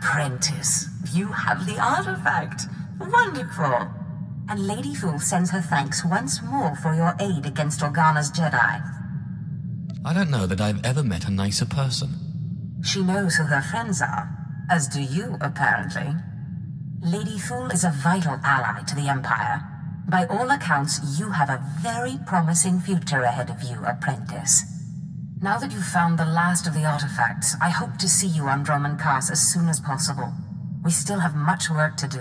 Apprentice, you have the artifact. Wonderful. And Lady Thule sends her thanks once more for your aid against Organa's Jedi. I don't know that I've ever met a nicer person. She knows who her friends are, as do you, apparently. Lady Thule is a vital ally to the Empire. By all accounts, you have a very promising future ahead of you, Apprentice. Now that you've found the last of the artifacts, I hope to see you on Dromund Kaas as soon as possible. We still have much work to do.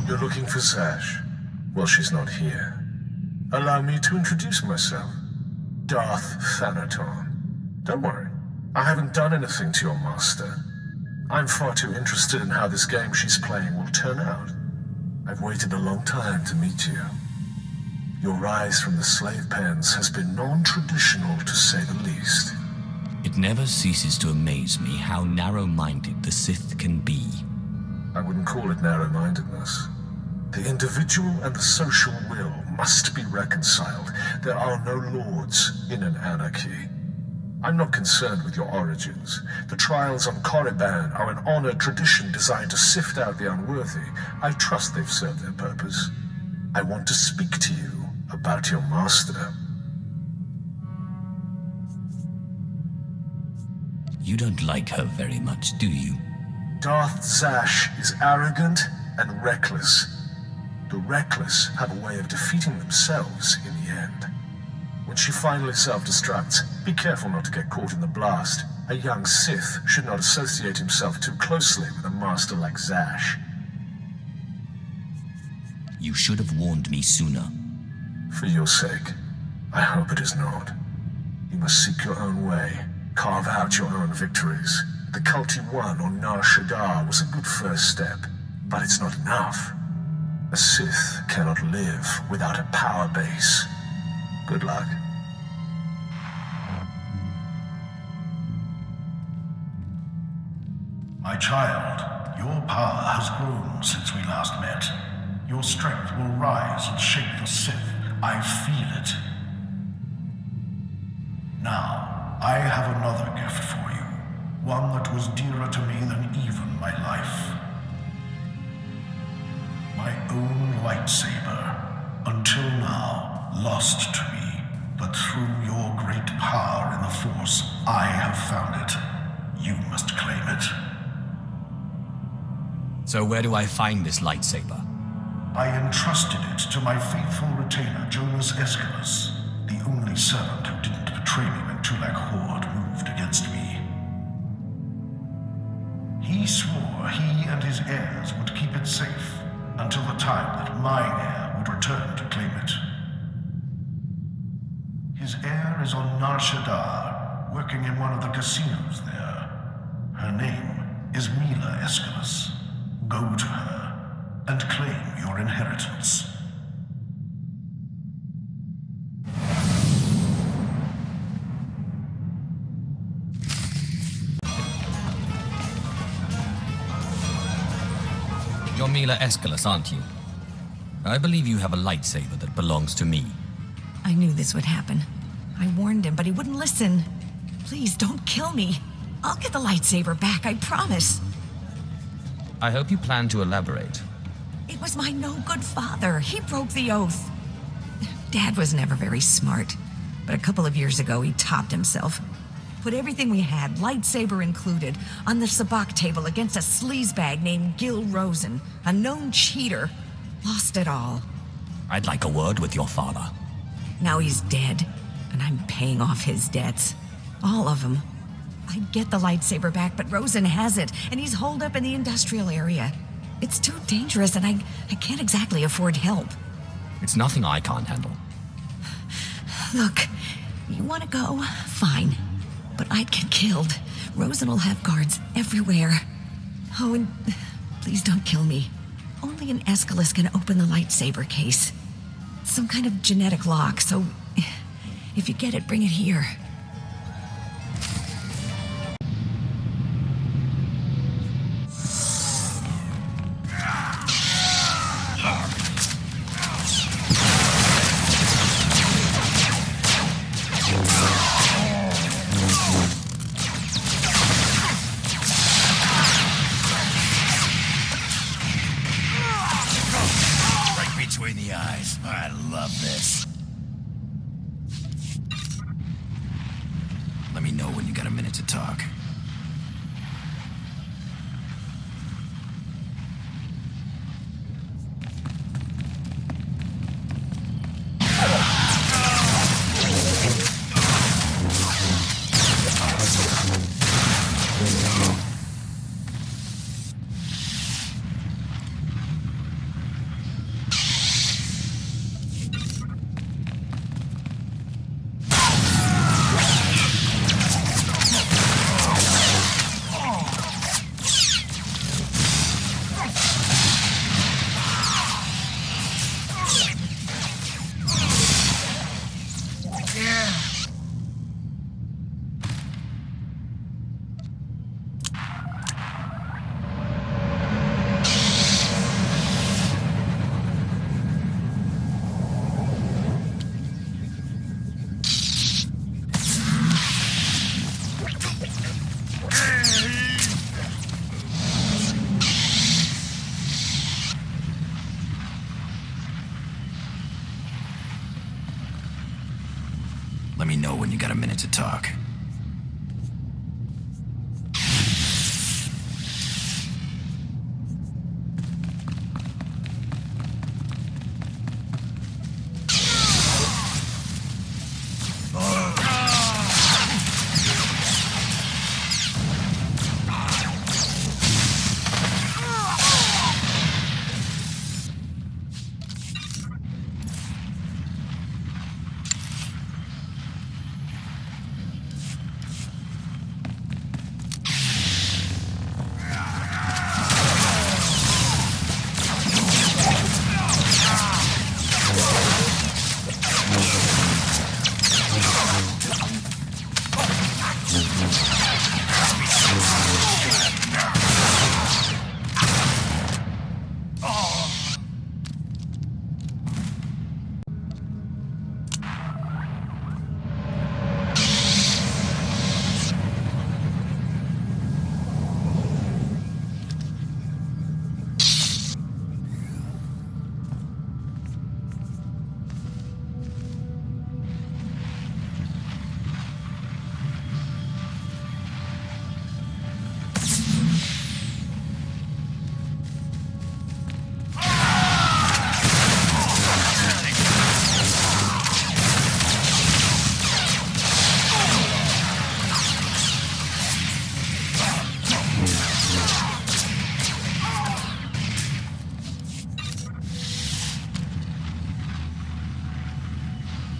You're looking for Zash? Well, she's not here. Allow me to introduce myself. Darth Thanaton. Don't worry, I haven't done anything to your master. I'm far too interested in how this game she's playing will turn out. I've waited a long time to meet you. Your rise from the slave pens has been non-traditional, to say the least. It never ceases to amaze me how narrow-minded the Sith can be. I wouldn't call it narrow-mindedness. The individual and the social will must be reconciled. There are no lords in an anarchy. I'm not concerned with your origins. The trials on Korriban are an honored tradition designed to sift out the unworthy. I trust they've served their purpose. I want to speak to you about your master. You don't like her very much, do you? Darth Zash is arrogant and reckless. The reckless have a way of defeating themselves in the end. When she finally self-destructs, be careful not to get caught in the blast. A young Sith should not associate himself too closely with a master like Zash. You should have warned me sooner. For your sake, I hope it is not. You must seek your own way, carve out your own victories. The cult you won on Nar Shaddaa was a good first step, but it's not enough. A Sith cannot live without a power base. Good luck. My child, your power has grown since we last met. Your strength will rise and shake the Sith. I feel it. Now, I have another gift for you. One that was dearer to me than even my life. My own lightsaber. Until now, lost to me. But through your great power in the Force, I have found it. You must claim it. So where do I find this lightsaber? I entrusted it to my faithful retainer, Jonas Escalus, the only servant who didn't betray me when Tulak Horde moved against me. He swore he and his heirs would keep it safe until the time that my heir would return to claim it. His heir is on Nar Shaddaa, working in one of the casinos there. Her name is Mila Escalus. Go to her and claim your inheritance. You're Mila Escalus, aren't you? I believe you have a lightsaber that belongs to me. I knew this would happen. I warned him, but he wouldn't listen. Please, don't kill me. I'll get the lightsaber back, I promise. I hope you plan to elaborate. It was my no-good father. He broke the oath. Dad was never very smart, but a couple of years ago he topped himself. Put everything we had, lightsaber included, on the sabacc table against a sleazebag named Gil Rosen, a known cheater. Lost it all. I'd like a word with your father. Now he's dead, and I'm paying off his debts. All of them. I'd get the lightsaber back, but Rosen has it, and he's holed up in the industrial area. It's too dangerous, and I can't exactly afford help. It's nothing I can't handle. Look, you want to go? Fine. But I'd get killed. Rosen will have guards everywhere. Oh, and please don't kill me. Only an Escalus can open the lightsaber case. Some kind of genetic lock, so if you get it, bring it here. the eyes. I love this. Let me know when you got a minute to talk. Let me know when you got a minute to talk.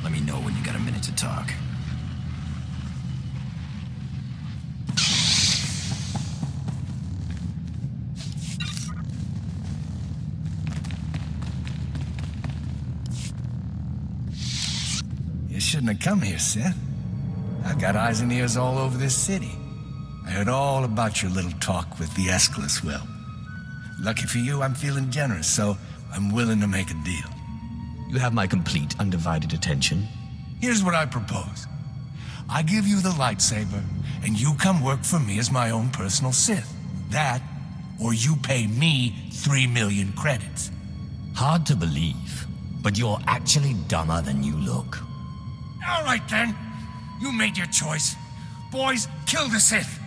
Let me know when you got a minute to talk. You shouldn't have come here, Seth. I've got eyes and ears all over this city. I heard all about your little talk with the Aeschylus whelp. Lucky for you, I'm feeling generous, so I'm willing to make a deal. You have my complete, undivided attention. Here's what I propose. I give you the lightsaber, and you come work for me as my own personal Sith. That, or you pay me 3 million credits. Hard to believe, but you're actually dumber than you look. All right, then. You made your choice. Boys, kill the Sith.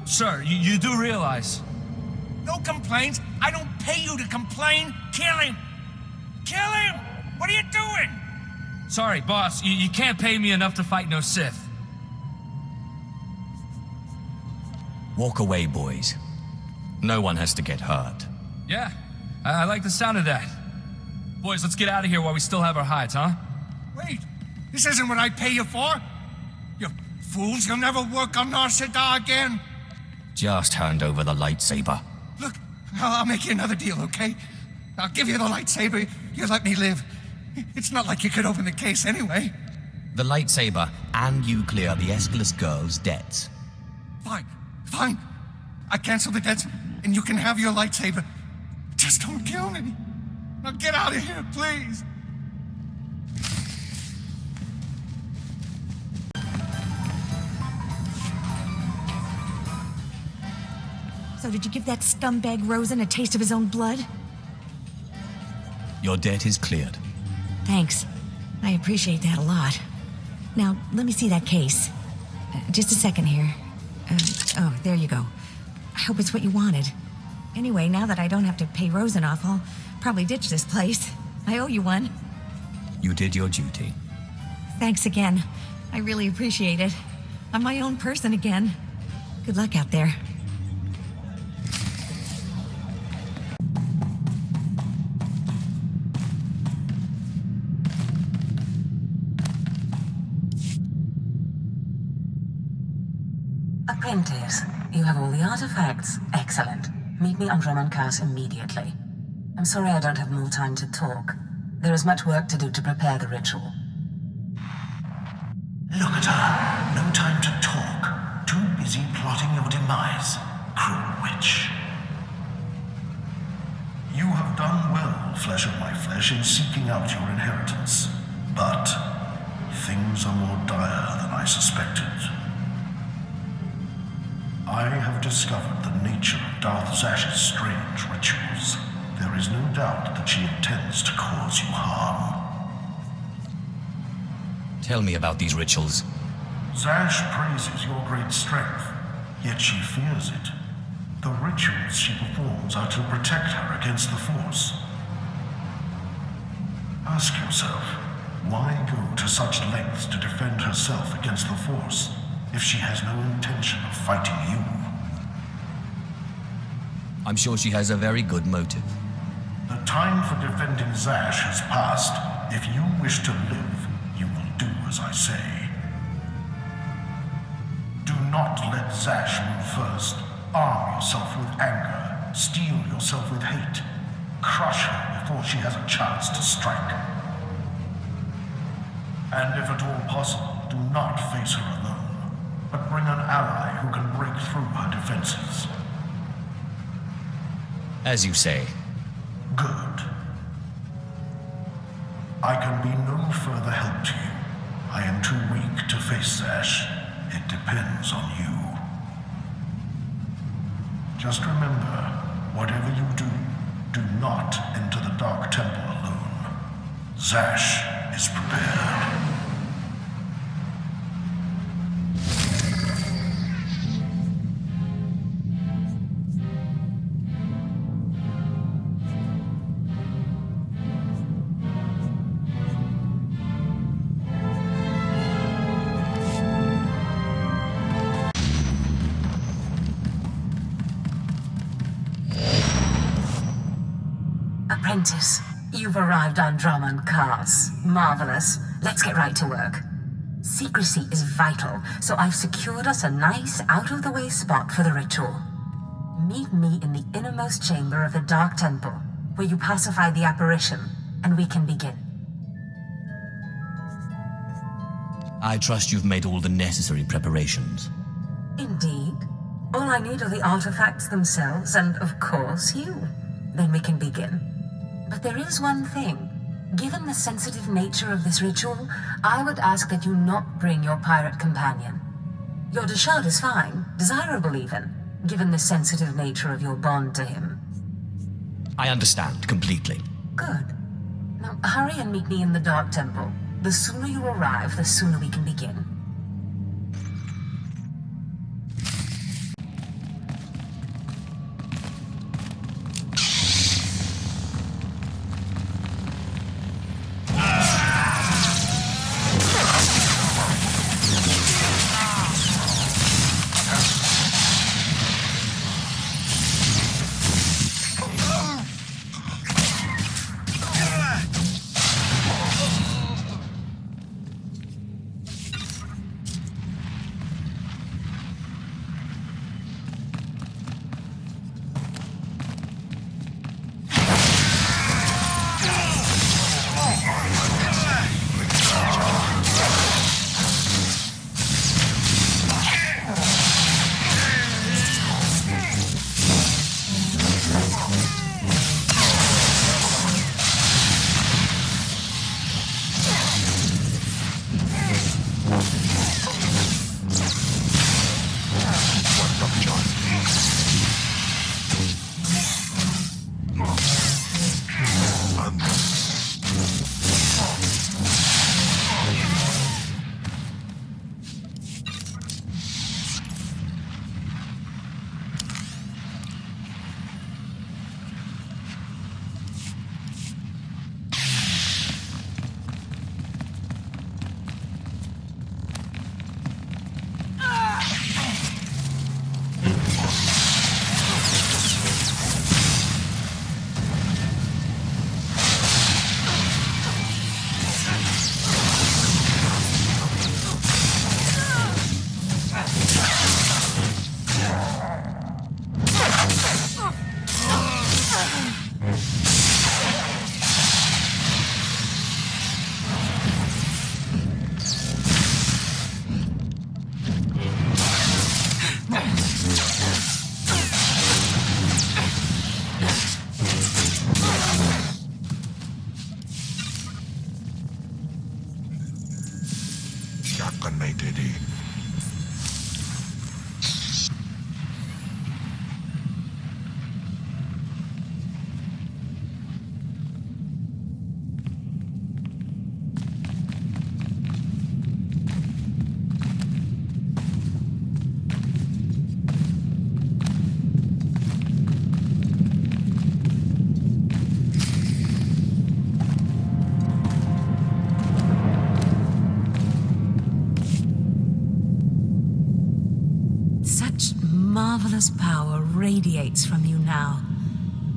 Sir, you do realize... No complaints. I don't pay you to complain. Kill him. Kill him! What are you doing? Sorry, boss. You can't pay me enough to fight no Sith. Walk away, boys. No one has to get hurt. Yeah, I like the sound of that. Boys, let's get out of here while we still have our hides, huh? Wait, this isn't what I pay you for. You fools, you'll never work on Nar Shaddaa again. Just hand over the lightsaber. Look, I'll make you another deal, okay? I'll give you the lightsaber, you let me live. It's not like you could open the case anyway. The lightsaber, and you clear the Aeschylus girls' debts. Fine. I cancel the debts, and you can have your lightsaber. Just don't kill me. Now get out of here, please. So did you give that scumbag Rosen a taste of his own blood? Your debt is cleared. Thanks. I appreciate that a lot. Now, let me see that case. Just a second here. Oh, there you go. I hope it's what you wanted. Anyway, now that I don't have to pay Rosenoff, I'll probably ditch this place. I owe you one. You did your duty. Thanks again. I really appreciate it. I'm my own person again. Good luck out there. Apprentice, you have all the artifacts. Excellent. Meet me on Dromund immediately. I'm sorry I don't have more time to talk. There is much work to do to prepare the ritual. Look at her. No time to talk. Too busy plotting your demise. Cruel witch. You have done well, flesh of my flesh, in seeking out your inheritance. But things are more dire than I suspected. I have discovered the nature of Darth Zash's strange rituals. There is no doubt that she intends to cause you harm. Tell me about these rituals. Zash praises your great strength, yet she fears it. The rituals she performs are to protect her against the Force. Ask yourself, why go to such lengths to defend herself against the Force if she has no intention of fighting you? I'm sure she has a very good motive. The time for defending Zash has passed. If you wish to live, you will do as I say. Do not let Zash move first. Arm yourself with anger. Steel yourself with hate. Crush her before she has a chance to strike. And if at all possible, do not face her alone, but bring an ally who can break through her defenses. As you say. Good. I can be no further help to you. I am too weak to face Zash. It depends on you. Just remember, whatever you do, do not enter the Dark Temple alone. Zash is prepared. Apprentice, you've arrived on Dromund Kaas. Marvelous. Let's get right to work. Secrecy is vital, so I've secured us a nice, out-of-the-way spot for the ritual. Meet me in the innermost chamber of the Dark Temple, where you pacify the apparition, and we can begin. I trust you've made all the necessary preparations. Indeed. All I need are the artifacts themselves, and of course you. Then we can begin. But there is one thing. Given the sensitive nature of this ritual, I would ask that you not bring your pirate companion. Your Deshard is fine, desirable even, given the sensitive nature of your bond to him. I understand completely. Good. Now hurry and meet me in the Dark Temple. The sooner you arrive, the sooner we can begin. kanay dedi. Marvelous power radiates from you now.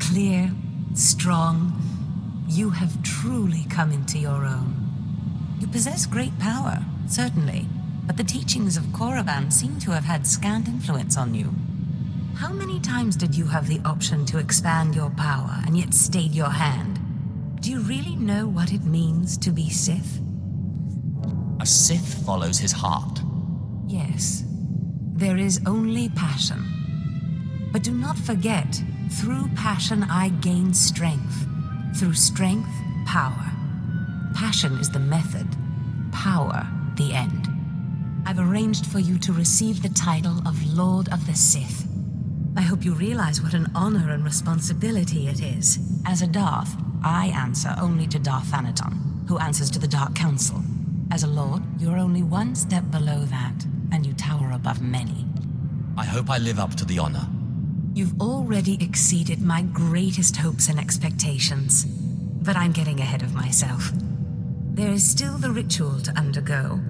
Clear, strong, you have truly come into your own. You possess great power, certainly, but the teachings of Korriban seem to have had scant influence on you. How many times did you have the option to expand your power and yet stayed your hand? Do you really know what it means to be Sith? A Sith follows his heart. Yes. There is only passion. But do not forget, through passion I gain strength. Through strength, power. Passion is the method, power the end. I've arranged for you to receive the title of Lord of the Sith. I hope you realize what an honor and responsibility it is. As a Darth, I answer only to Darth Thanaton, who answers to the Dark Council. As a Lord, you're only one step below that, and you tower above many. I hope I live up to the honor. You've already exceeded my greatest hopes and expectations, but I'm getting ahead of myself. There is still the ritual to undergo,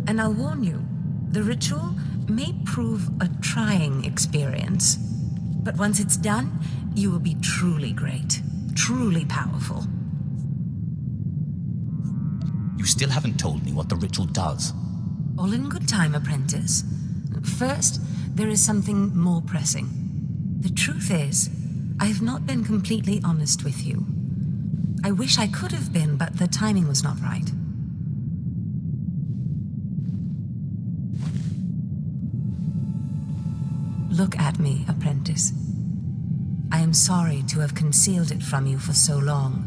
and I'll warn you, the ritual may prove a trying experience, but once it's done, you will be truly great, truly powerful. You still haven't told me what the ritual does. All in good time, apprentice. First, there is something more pressing. The truth is, I have not been completely honest with you. I wish I could have been, but the timing was not right. Look at me, apprentice. I am sorry to have concealed it from you for so long,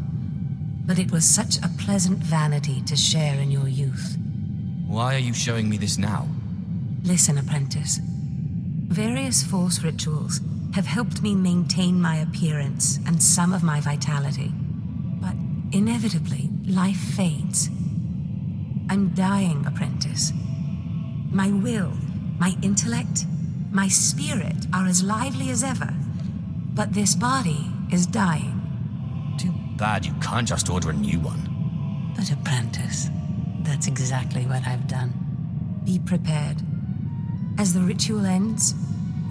but it was such a pleasant vanity to share in your youth. Why are you showing me this now? Listen, apprentice. Various Force rituals have helped me maintain my appearance and some of my vitality. But inevitably, life fades. I'm dying, apprentice. My will, my intellect, my spirit are as lively as ever. But this body is dying. Too bad you can't just order a new one. But apprentice, that's exactly what I've done. Be prepared. As the ritual ends,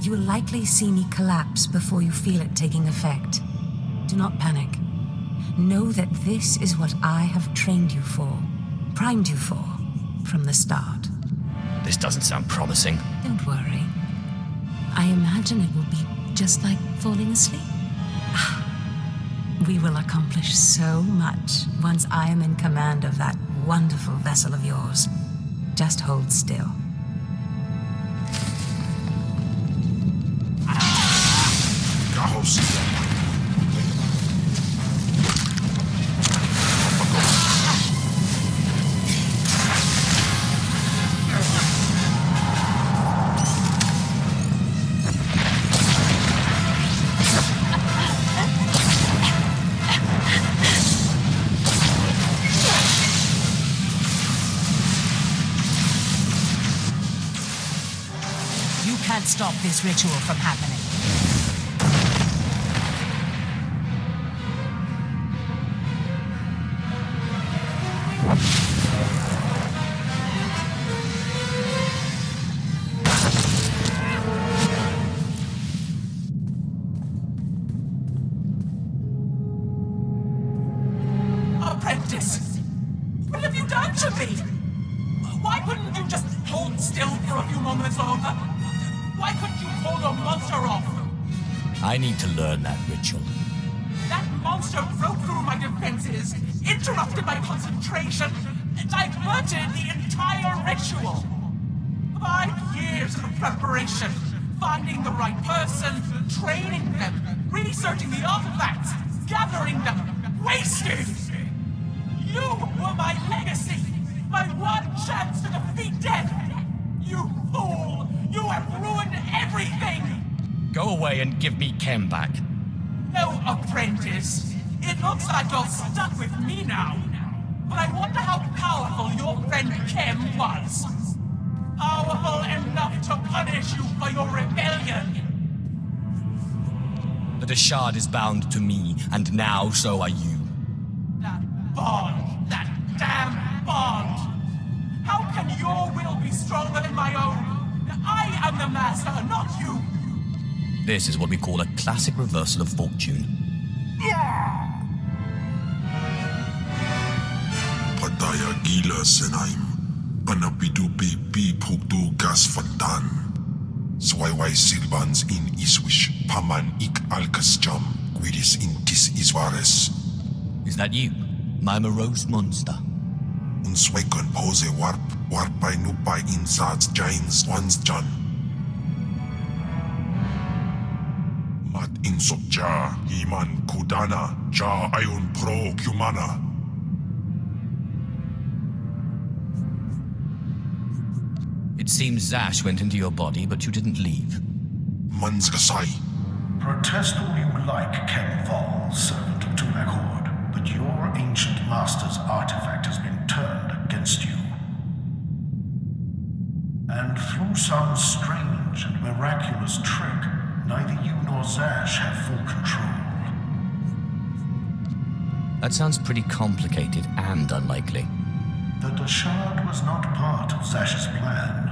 you will likely see me collapse before you feel it taking effect. Do not panic. Know that this is what I have trained you for, primed you for, from the start. This doesn't sound promising. Don't worry. I imagine it will be just like falling asleep. We will accomplish so much once I am in command of that wonderful vessel of yours. Just hold still. You can't stop this ritual from happening. Apprentice! What have you done to me? Why couldn't you just hold still for a few moments longer? Why couldn't you pull the monster off? I need to learn that ritual. That monster broke through my defenses, interrupted my concentration, and diverted the entire ritual. 5 years of preparation, finding the right person, training them, researching the artifacts, gathering them, wasted! You were my legacy, my one chance to defeat death! You fool! You have ruined everything! Go away and give me Kem back. No apprentice. It looks like you're stuck with me now. But I wonder how powerful your friend Kem was. Powerful enough to punish you for your rebellion. The Deshard is bound to me, and now so are you. That bond. That damn bond. How can your will be stronger than my own? I am the master, not you. This is what we call a classic reversal of fortune. Pataya gila senaim. Anapidupi pi puktu gas fandan. Swaiwai silbans in iswish paman ik alkas jam. Guidis in tis iswares. Is that you, my morose monster? Unswekon pose warpai nupai insats jains ones jan. Mat insok ja, iman kudana, ja ayun pro kumana. It seems Zash went into your body, but you didn't leave. Manzgasai. Protest all you like, Kemval, servant of Tulak Horde, but your ancient master's artifact has been turned against you. And through some strange and miraculous trick, neither you nor Zash have full control. That sounds pretty complicated and unlikely. The Deshard was not part of Zash's plan.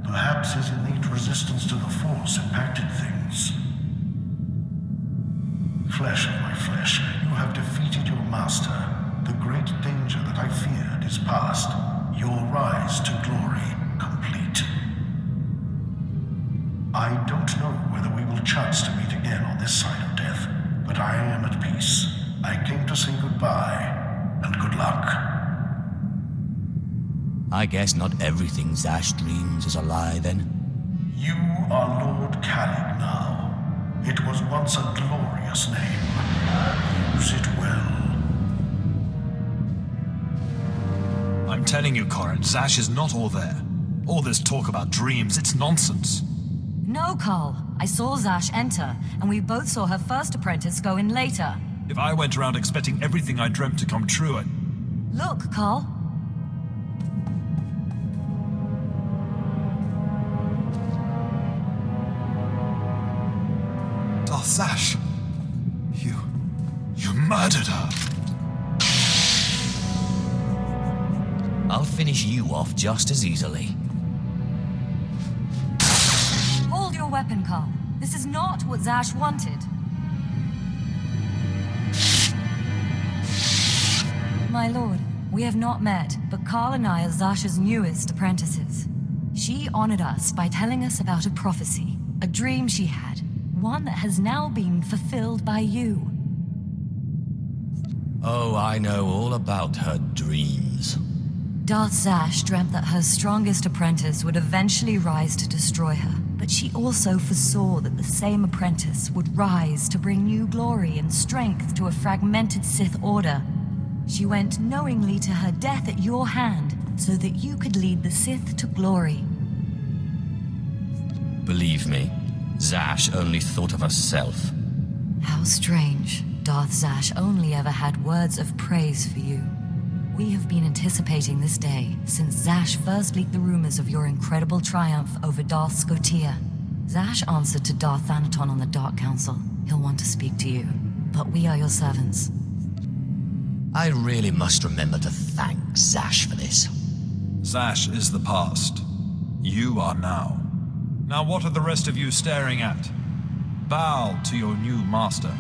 Perhaps his innate resistance to the Force impacted things. Flesh of my flesh, you have defeated your master. The great danger that I feared is past. Your rise to glory complete. I don't know whether we will chance to meet again on this side of death, but I am at peace. I came to say goodbye, and good luck. I guess not everything Zash dreams is a lie, then. You are Lord Kalig now. It was once a glorious name. Use it well. I'm telling you, Corin, Zash is not all there. All this talk about dreams, it's nonsense. No, Carl. I saw Zash enter, and we both saw her first apprentice go in later. If I went around expecting everything I dreamt to come true, Look, Carl. Darth Zash, you murdered her. I'll finish you off just as easily. Hold your weapon, Carl. This is not what Zash wanted. My lord, we have not met, but Carl and I are Zash's newest apprentices. She honored us by telling us about a prophecy, a dream she had, one that has now been fulfilled by you. Oh, I know all about her dreams. Darth Zash dreamt that her strongest apprentice would eventually rise to destroy her, but she also foresaw that the same apprentice would rise to bring new glory and strength to a fragmented Sith Order. She went knowingly to her death at your hand, so that you could lead the Sith to glory. Believe me, Zash only thought of herself. How strange. Darth Zash only ever had words of praise for you. We have been anticipating this day since Zash first leaked the rumors of your incredible triumph over Darth Scotia. Zash answered to Darth Thanaton on the Dark Council. He'll want to speak to you, but we are your servants. I really must remember to thank Zash for this. Zash is the past. You are now. Now what are the rest of you staring at? Bow to your new master.